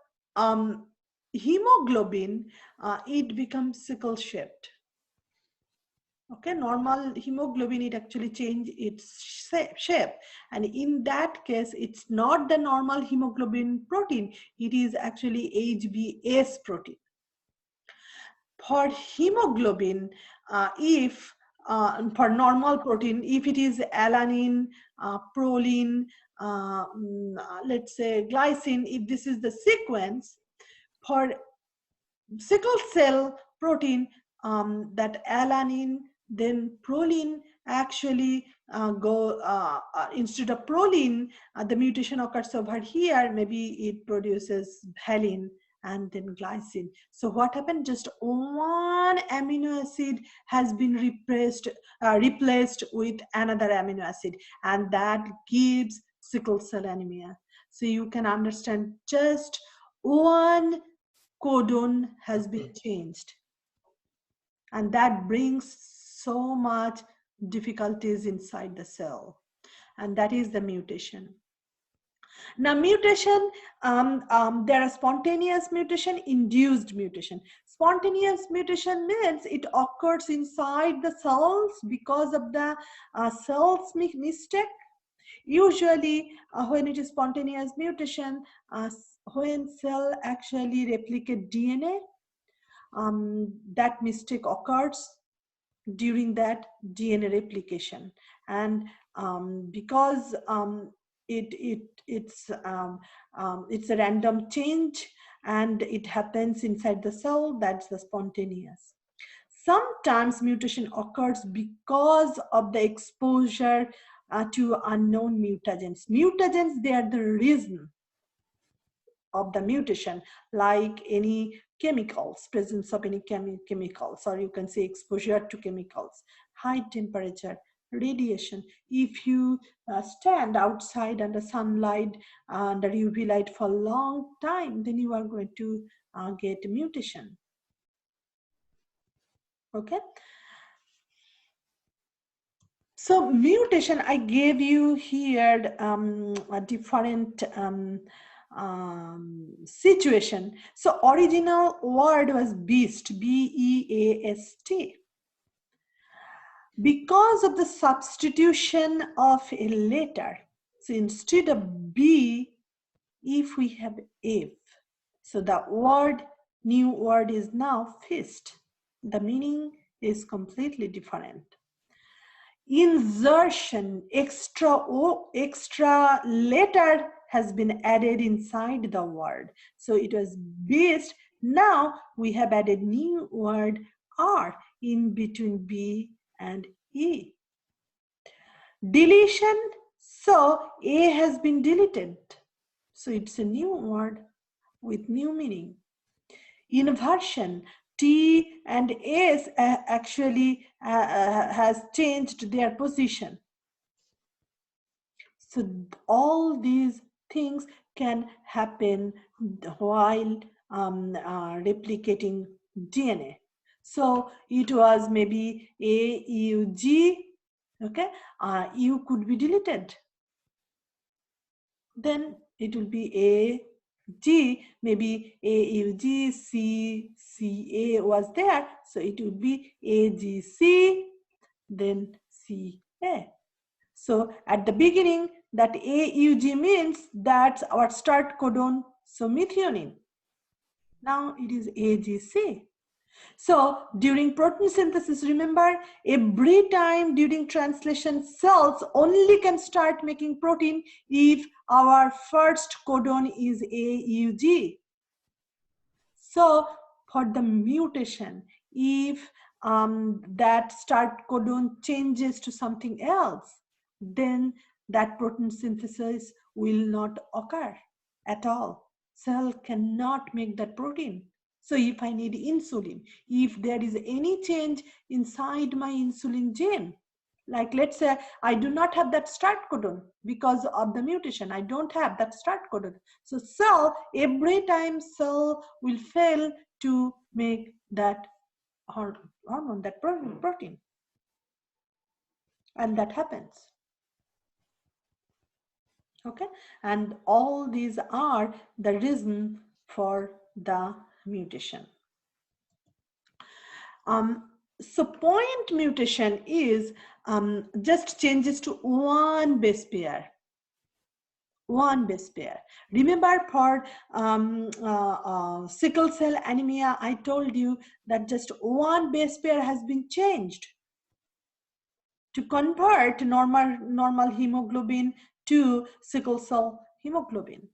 hemoglobin, it becomes sickle shaped. Okay, normal hemoglobin, it actually change its shape, and in that case it's not the normal hemoglobin protein, it is actually HbS protein. For hemoglobin, if for normal protein, if it is alanine, proline, let's say glycine, if this is the sequence, for sickle cell protein, that alanine, then proline actually instead of proline, the mutation occurs over here, maybe it produces valine and then glycine. So what happened? Just one amino acid has been replaced with another amino acid, and that gives sickle cell anemia. So you can understand, just one codon has been changed, and that brings so much difficulties inside the cell, and that is the mutation. Now mutation, there are spontaneous mutation, induced mutation. Spontaneous mutation means it occurs inside the cells because of the cells mistake. Usually when it is spontaneous mutation, when cell actually replicate DNA, that mistake occurs during that DNA replication, and because it's a random change and it happens inside the cell, that's the spontaneous. Sometimes mutation occurs because of the exposure to unknown mutagens. Mutagens, they are the reason of the mutation, like any chemicals, presence of any chemicals, or you can say exposure to chemicals, high temperature, radiation. If you stand outside under sunlight, under UV light for a long time, then you are going to get a mutation. Okay. So mutation, I gave you here a different situation. So original word was beast, B-E-A-S-T. Because of the substitution of a letter, so instead of B, if we have if, so the new word is now feast. The meaning is completely different. Insertion, extra letter has been added inside the word. So it was beast. Now we have added new word R in between B and E. Deletion, so A has been deleted. So it's a new word with new meaning. Inversion, T and S actually has changed their position. So all these things can happen while replicating DNA. So it was maybe AUG, okay, U could be deleted. Then it will be AG, maybe AUG, CA was there, so it would be AGC, then CA. So at the beginning, that AUG means that's our start codon, so methionine. Now it is AGC. So during protein synthesis, remember, every time during translation, cells only can start making protein if our first codon is AUG. So for the mutation, if that start codon changes to something else, then that protein synthesis will not occur at all. Cell cannot make that protein. So if I need insulin, if there is any change inside my insulin gene, like let's say I do not have that start codon because of the mutation, I don't have that start codon. So cell, every time cell will fail to make that hormone, that protein. And that happens. Okay, and all these are the reason for the mutation. So point mutation is just changes to one base pair. One base pair. Remember for sickle cell anemia, I told you that just one base pair has been changed to convert normal hemoglobin to sickle cell hemoglobin.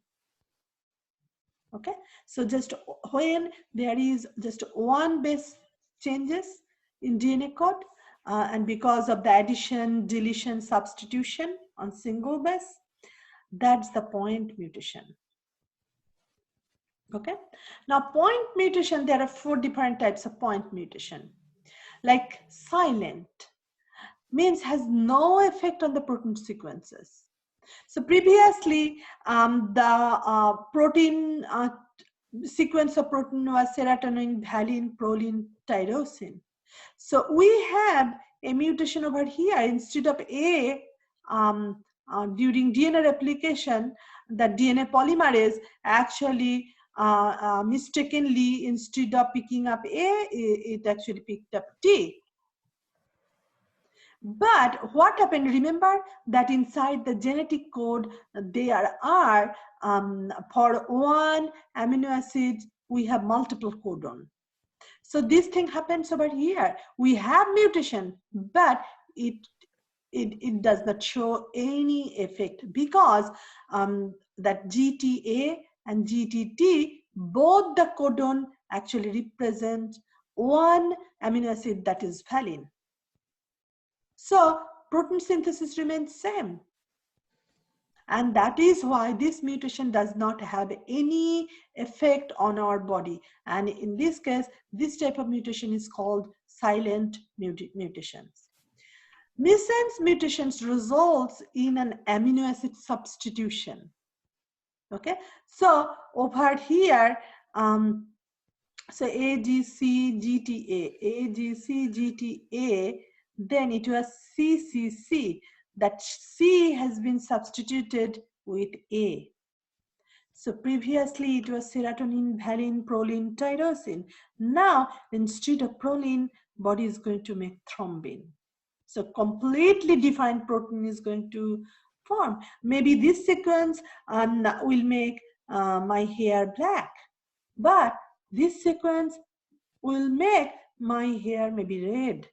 Okay, so just when there is just one base changes in DNA code, and because of the addition, deletion, substitution on single base, that's the point mutation. Okay, now point mutation, there are 4 different types of point mutation. Like silent means has no effect on the protein sequences. So previously, the protein sequence of protein was serotonin, valine, proline, tyrosine. So we had a mutation over here. Instead of A, during DNA replication, the DNA polymerase actually mistakenly, instead of picking up A, it actually picked up T. But what happened, remember that inside the genetic code, there are, for one amino acid, we have multiple codon. So this thing happens over here. We have mutation, but it does not show any effect because that GTA and GTT, both the codon actually represent one amino acid, that is valine. So protein synthesis remains same. And that is why this mutation does not have any effect on our body. And in this case, this type of mutation is called silent mutations. Missense mutations results in an amino acid substitution. Okay, so over here, so AGC, GTA, then it was CCC, that C has been substituted with A. So previously it was serotonin, valine, proline, tyrosine. Now instead of proline, body is going to make thrombin. So completely defined protein is going to form. Maybe this sequence will make my hair black, but this sequence will make my hair maybe red.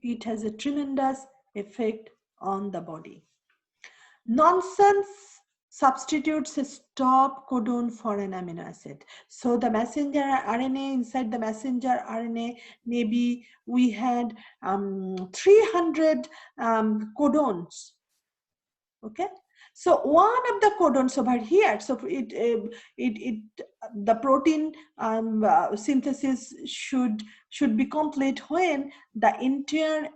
It has a tremendous effect on the body. Nonsense substitutes a stop codon for an amino acid. So the messenger RNA, inside the messenger RNA, maybe we had 300 codons. Okay, so one of the codons over here, so the protein synthesis should be complete when the entire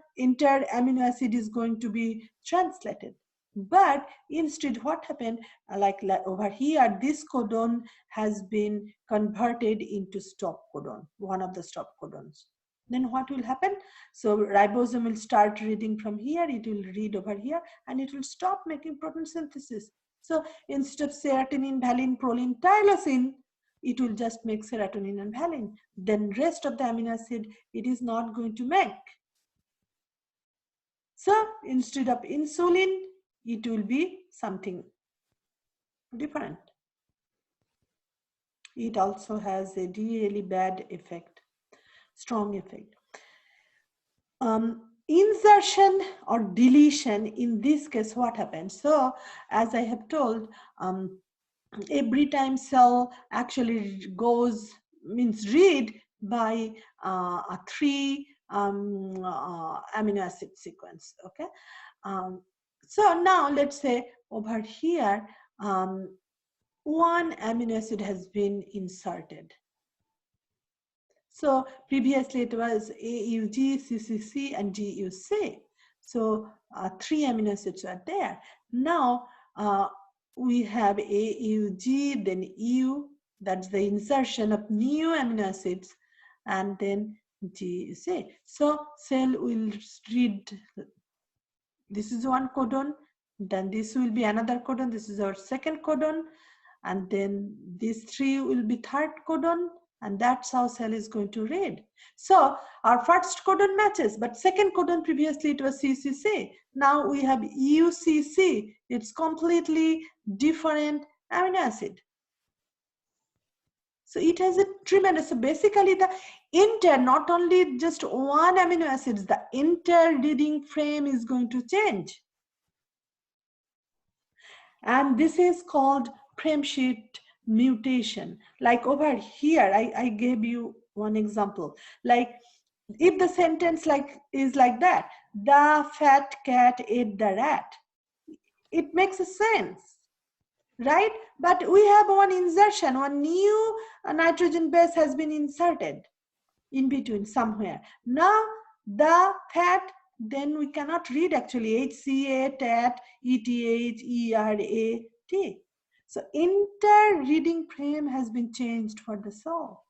amino acid is going to be translated. But instead, what happened, like over here, this codon has been converted into stop codon, one of the stop codons. Then what will happen? So ribosome will start reading from here, it will read over here, and it will stop making protein synthesis. So instead of serotonin, valine, proline, tyrosin, it will just make serotonin and valine. Then rest of the amino acid, it is not going to make. So instead of insulin, it will be something different. It also has a really bad effect, strong effect. Insertion or deletion, in this case, what happens? So as I have told, every time cell actually means read by a 3 amino acid sequence. Okay, so now let's say over here, one amino acid has been inserted. So previously it was AUG, CCC, and GUC. So 3 amino acids are there. Now we have AUG, then U, that's the insertion of new amino acids, and then GUC. So cell will read, this is one codon, then this will be another codon, this is our second codon, and then these 3 will be third codon, and that's how cell is going to read. So our first codon matches, but second codon, previously it was CCC. Now we have UCC. It's completely different amino acid. So it has a tremendous, so basically the entire, not only just one amino acids, the entire reading frame is going to change. And this is called frame shift mutation. Like over here, I gave you one example. Like if the sentence is like that, the fat cat ate the rat, it makes a sense, right? But we have one insertion, one new nitrogen base has been inserted in between somewhere. Now the fat, then we cannot read actually HCA, TAT, ETH, ERA, T. So entire reading frame has been changed for the cell.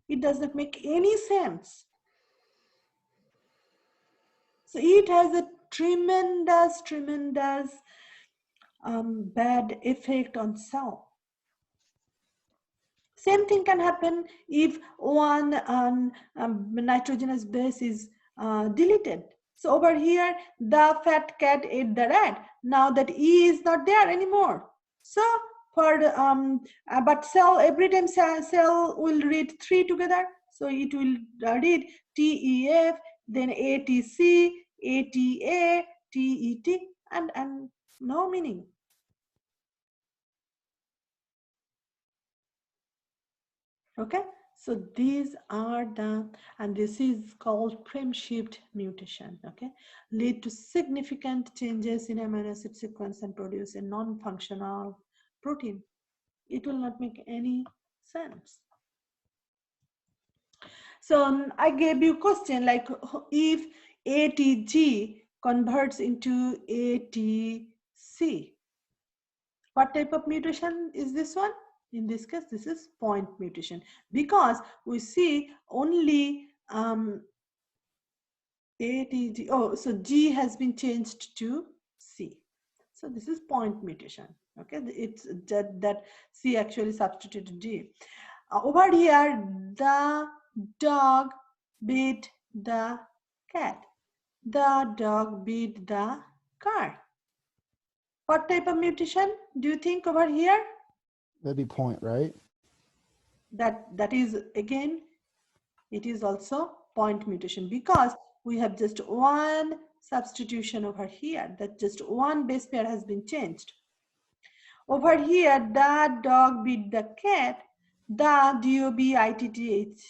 It does not make any sense. So it has a tremendous bad effect on cell. Same thing can happen if one nitrogenous base is deleted. So over here, the fat cat ate the rat. Now that E is not there anymore. So for but cell, every time cell will read 3 together. So it will read TEF, then ATC, ATA, TET, and no meaning. Okay, so these are the, and this is called frame shift mutation. Okay, lead to significant changes in amino acid sequence and produce a non-functional protein. It will not make any sense. So I gave you a question like, if ATG converts into ATC, what type of mutation is this one? In this case, this is point mutation, because we see only ATG. Oh, so G has been changed to C. So this is point mutation. Okay, it's that C actually substituted G. Over here, the dog bit the cat. The dog beat the car. What type of mutation do you think over here? That'd be point, right? That is, again, it is also point mutation because we have just one substitution over here, that just one base pair has been changed. Over here, the dog beat the cat, the DOB-ITTH.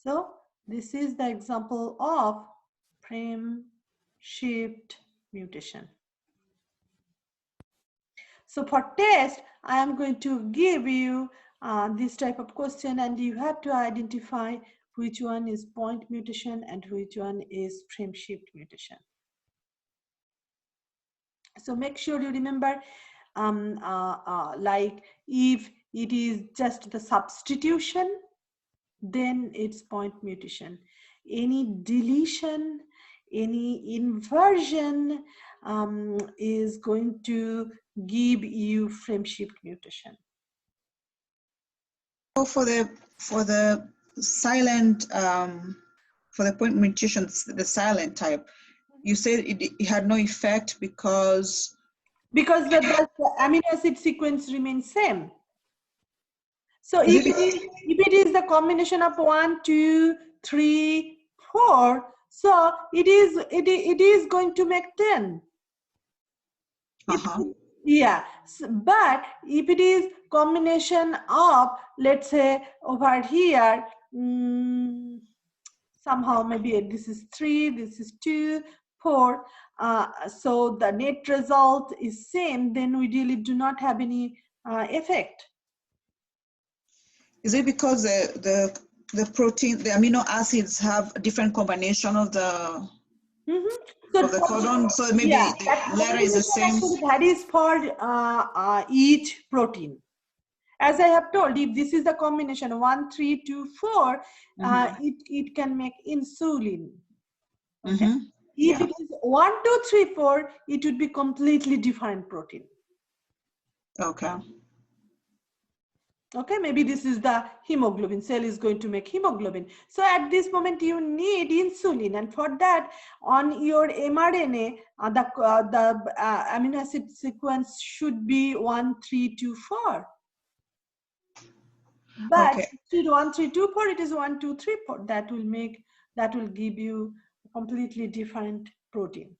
So this is the example of frame shift mutation. So for test, I am going to give you this type of question, and you have to identify which one is point mutation and which one is frame shift mutation. So make sure you remember, like if it is just the substitution, then it's point mutation. Any deletion, any inversion is going to give you frame shift mutation. So for the silent for the point mutations, the silent type, you said it had no effect because the amino acid sequence remains same. So if it is the combination of 1, 2, 3, 4, so it is going to make 10. Yeah, but if it is combination of, let's say over here, somehow maybe this is 3, this is 2, 4, so the net result is same, then we really do not have any effect. Is it because the protein, the amino acids have a different combination of the of the codon, so maybe the letter is the same? That is for each protein. As I have told, if this is the combination 1, 3, 2, 4, it can make insulin. Okay. If it is 1, 2, 3, 4, it would be completely different protein. Okay. Okay, maybe this is the hemoglobin. Cell is going to make hemoglobin. So at this moment you need insulin, and for that on your mRNA, the amino acid sequence should be 1, 3, 2, 4. But instead 1, 3, 2, 4, it is 1, 2, 3, 4. That will give you a completely different protein.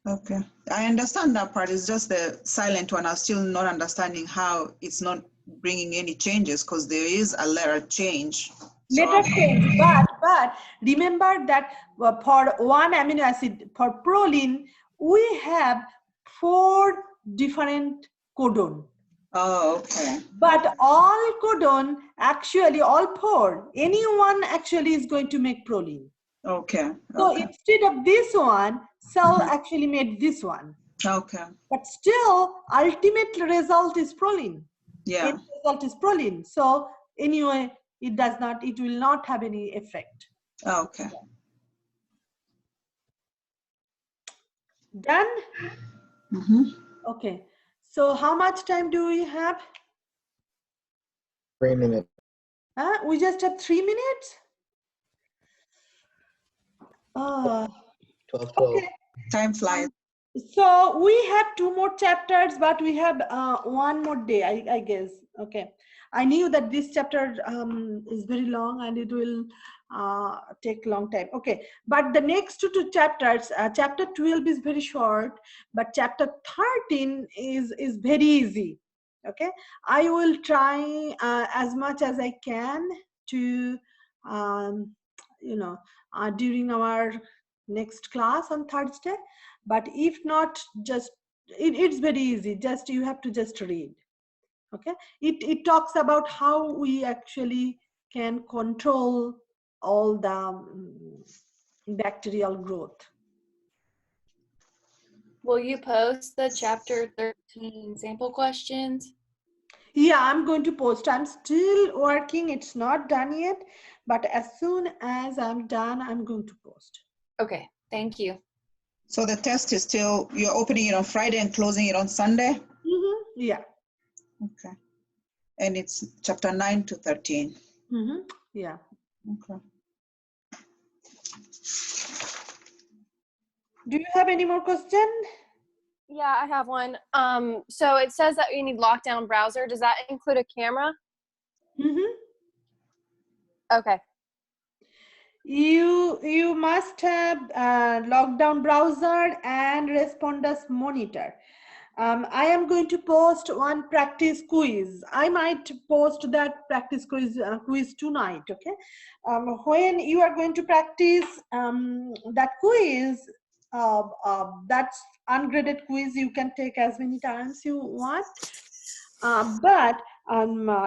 Okay, I understand that part. It's just the silent one. I'm still not understanding how it's not bringing any changes, because there is a letter change. Letter change, but remember that for one amino acid, for proline, we have 4 different codon. Oh, okay. But all codon, actually all 4, any one actually is going to make proline. Okay. So instead of this one, cell actually made this one. Okay. But still, ultimate result is proline. Yeah. End result is proline. So anyway, it will not have any effect. Okay. Done? Okay. So how much time do we have? 3 minutes. We just have 3 minutes? 12. Okay. Time flies. So we have 2 more chapters, but we have 1 more day, I guess. Okay. I knew that this chapter is very long and it will take long time. Okay. But the next 2 chapters, chapter 12 is very short, but chapter 13 is very easy. Okay. I will try as much as I can to, during our next class on Thursday. But if not, just it's very easy. Just you have to just read. Okay, it talks about how we actually can control all the bacterial growth. Will you post the chapter 13 sample questions? Yeah, I'm going to post. I'm still working. It's not done yet, but as soon as I'm done, I'm going to post. Okay, thank you. So the test is still, you're opening it on Friday and closing it on Sunday? Yeah. Okay. And it's chapter 9 to 13. Yeah. Okay. Do you have any more question? Yeah, I have one. So it says that you need lockdown browser. Does that include a camera? Mm-hmm. Okay. You must have lockdown browser and responders monitor. I am going to post one practice quiz. I might post that practice quiz tonight. Okay. When you are going to practice that quiz, that's ungraded quiz. You can take as many times you want, but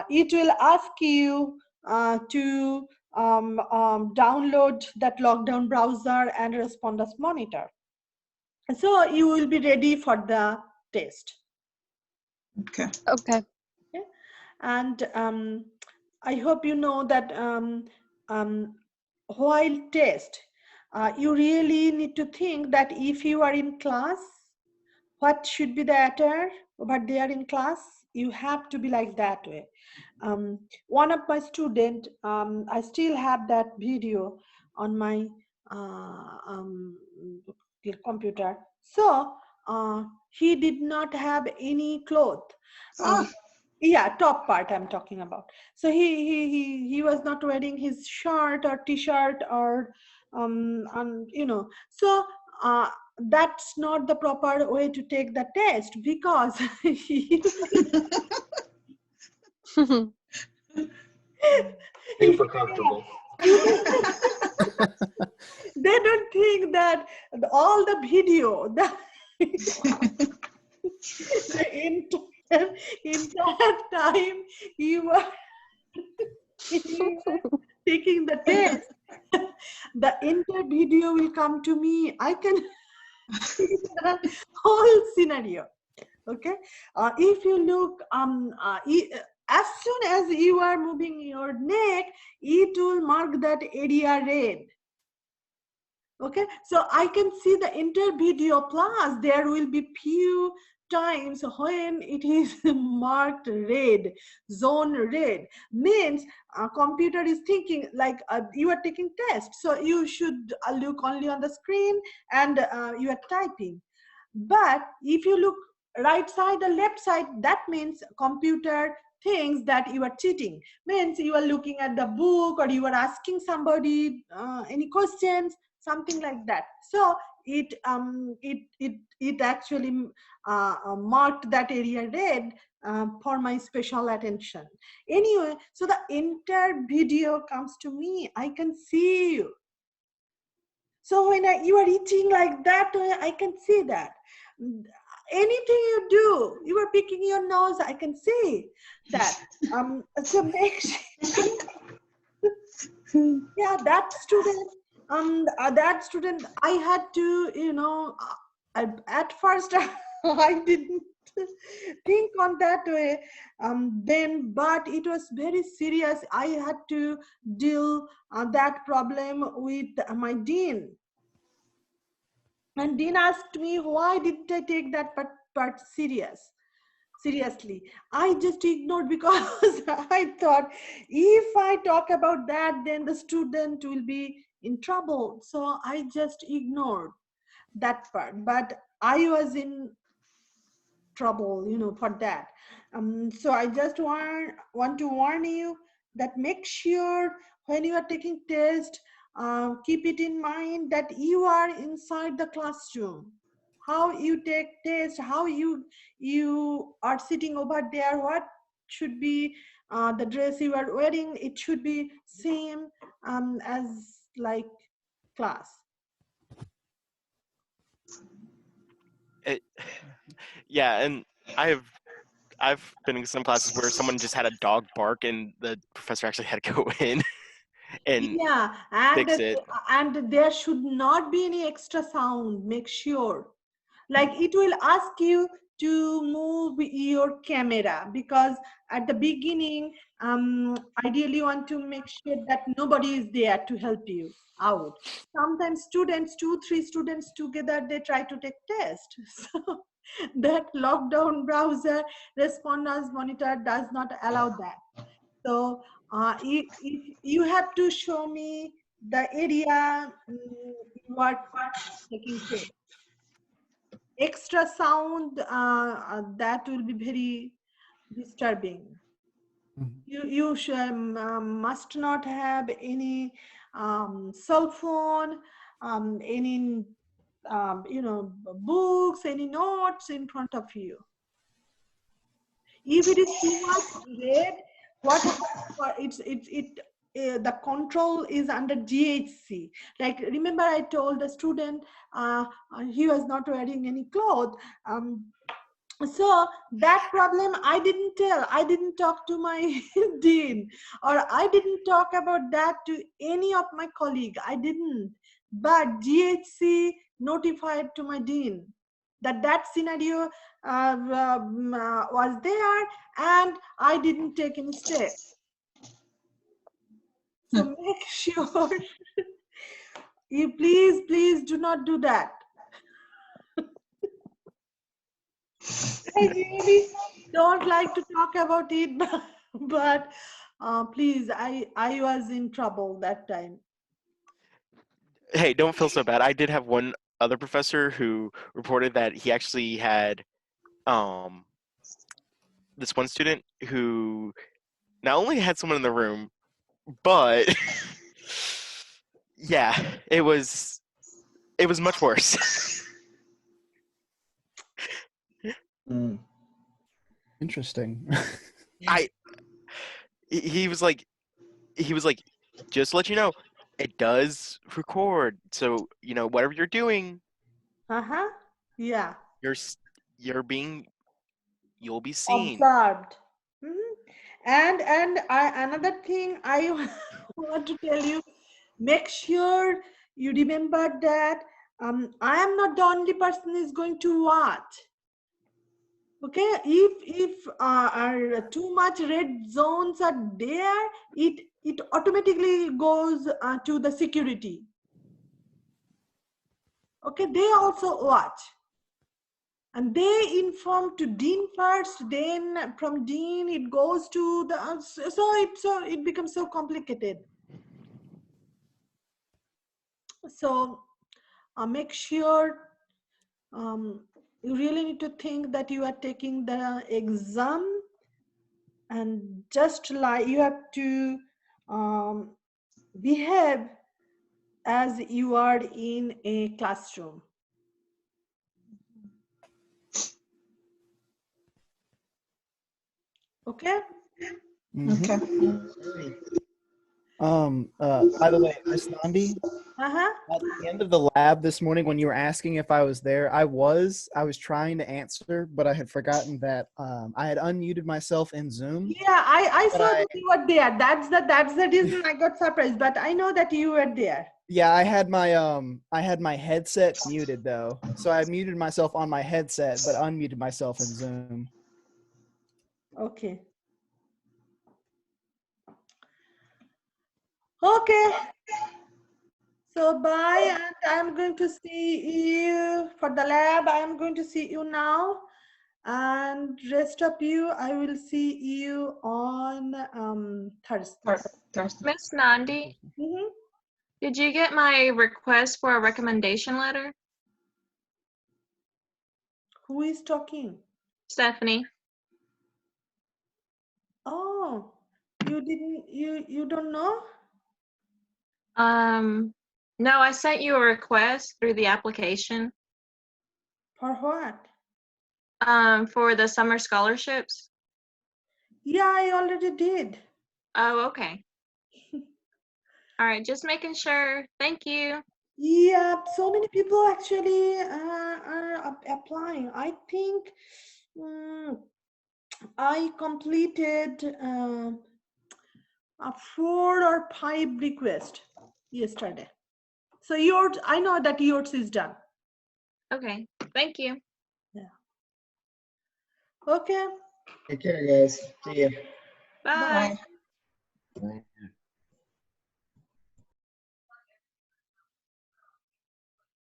it will ask you to download that lockdown browser and responders monitor. So you will be ready for the test. Okay. Okay. Okay? And I hope you know that while test, you really need to think that if you are in class, what should be the attire over there in class? You have to be like that way. One of my student, I still have that video on my computer. So he did not have any cloth. Yeah, top part I'm talking about. So he was not wearing his shirt or t-shirt or you know. So that's not the proper way to take the test, because Super comfortable. they don't think that all the video that in that time you were taking the test, the entire video will come to me. I can see the whole scenario. Okay, if you look as soon as you are moving your neck, it will mark that area red. Okay, so I can see the entire video, plus there will be few times when it is marked red, zone red, means computer is thinking like you are taking test, so you should look only on the screen and you are typing. But if you look right side or left side, that means computer thinks that you are cheating, means you are looking at the book or you are asking somebody any questions, something like that. So it actually marked that area red for my special attention. Anyway, so the entire video comes to me. I can see you. So when you are eating like that, I can see that. Anything you do, you are picking your nose, I can see that. So make sure. Yeah, that student, I had to, you know, at first I didn't think on that way, then, but it was very serious. I had to deal that problem with my dean. And Dean asked me, why did I take that part seriously? I just ignored, because I thought if I talk about that, then the student will be in trouble. So I just ignored that part. But I was in trouble, you know, for that. So I just want to warn you that make sure when you are taking test, keep it in mind that you are inside the classroom. How you take test, how you are sitting over there, what should be the dress you are wearing, it should be same as like class. Yeah, and I've been in some classes where someone just had a dog bark and the professor actually had to go in and fix it. And there should not be any extra sound. Make sure, like it will ask you to move your camera, because at the beginning, ideally want to make sure that nobody is there to help you out. Sometimes students, 2-3 students together, they try to take test. So that lockdown browser responders monitor does not allow that. So if you have to show me the area you are taking care. Extra sound, that will be very disturbing. You should, must not have any cell phone, any books, any notes in front of you. If it is too much red, what happens? The control is under GHC. Like, remember I told the student he was not wearing any clothes. So that problem I didn't tell. I didn't talk to my dean, or I didn't talk about that to any of my colleague. I didn't. But GHC notified to my dean that scenario was there, and I didn't take any step. So make sure you please do not do that. I really don't like to talk about it, but please, I was in trouble that time. Hey, don't feel so bad. I did have one other professor who reported that he actually had this one student who not only had someone in the room, but yeah, it was much worse. Interesting. He was like, just to let you know, it does record. So, whatever you're doing, yeah, you'll be seen. Observed. And another thing I want to tell you, make sure you remember that I am not the only person who is going to watch. Okay, if too much red zones are there, it automatically goes to the security. Okay, they also watch, and they inform to dean first. Then from dean it goes to the so it becomes so complicated. So make sure you really need to think that you are taking the exam, and just like you have to behave as you are in a classroom. Okay? Okay. By the way, Miss Nandi, at the end of the lab this morning when you were asking if I was there, I was trying to answer, but I had forgotten that I had unmuted myself in Zoom. Yeah, I saw that you were there. That's the reason I got surprised, but I know that you were there. Yeah, I had my headset muted though. So I muted myself on my headset but unmuted myself in Zoom. Okay. Okay. So bye, and I'm going to see you for the lab. I'm going to see you now, and rest of you, I will see you on Thursday. Miss Nandi, did you get my request for a recommendation letter? Who is talking? Stephanie. Oh, you didn't, you don't know? No, I sent you a request through the application. For what? For the summer scholarships. Yeah, I already did. Oh, okay. All right, just making sure. Thank you. Yeah, so many people actually are applying. I think I completed 4 or 5 requests yesterday. So yours, I know that yours is done. Okay, thank you. Yeah. Okay. Take care, guys. See you. Bye. Bye. Bye.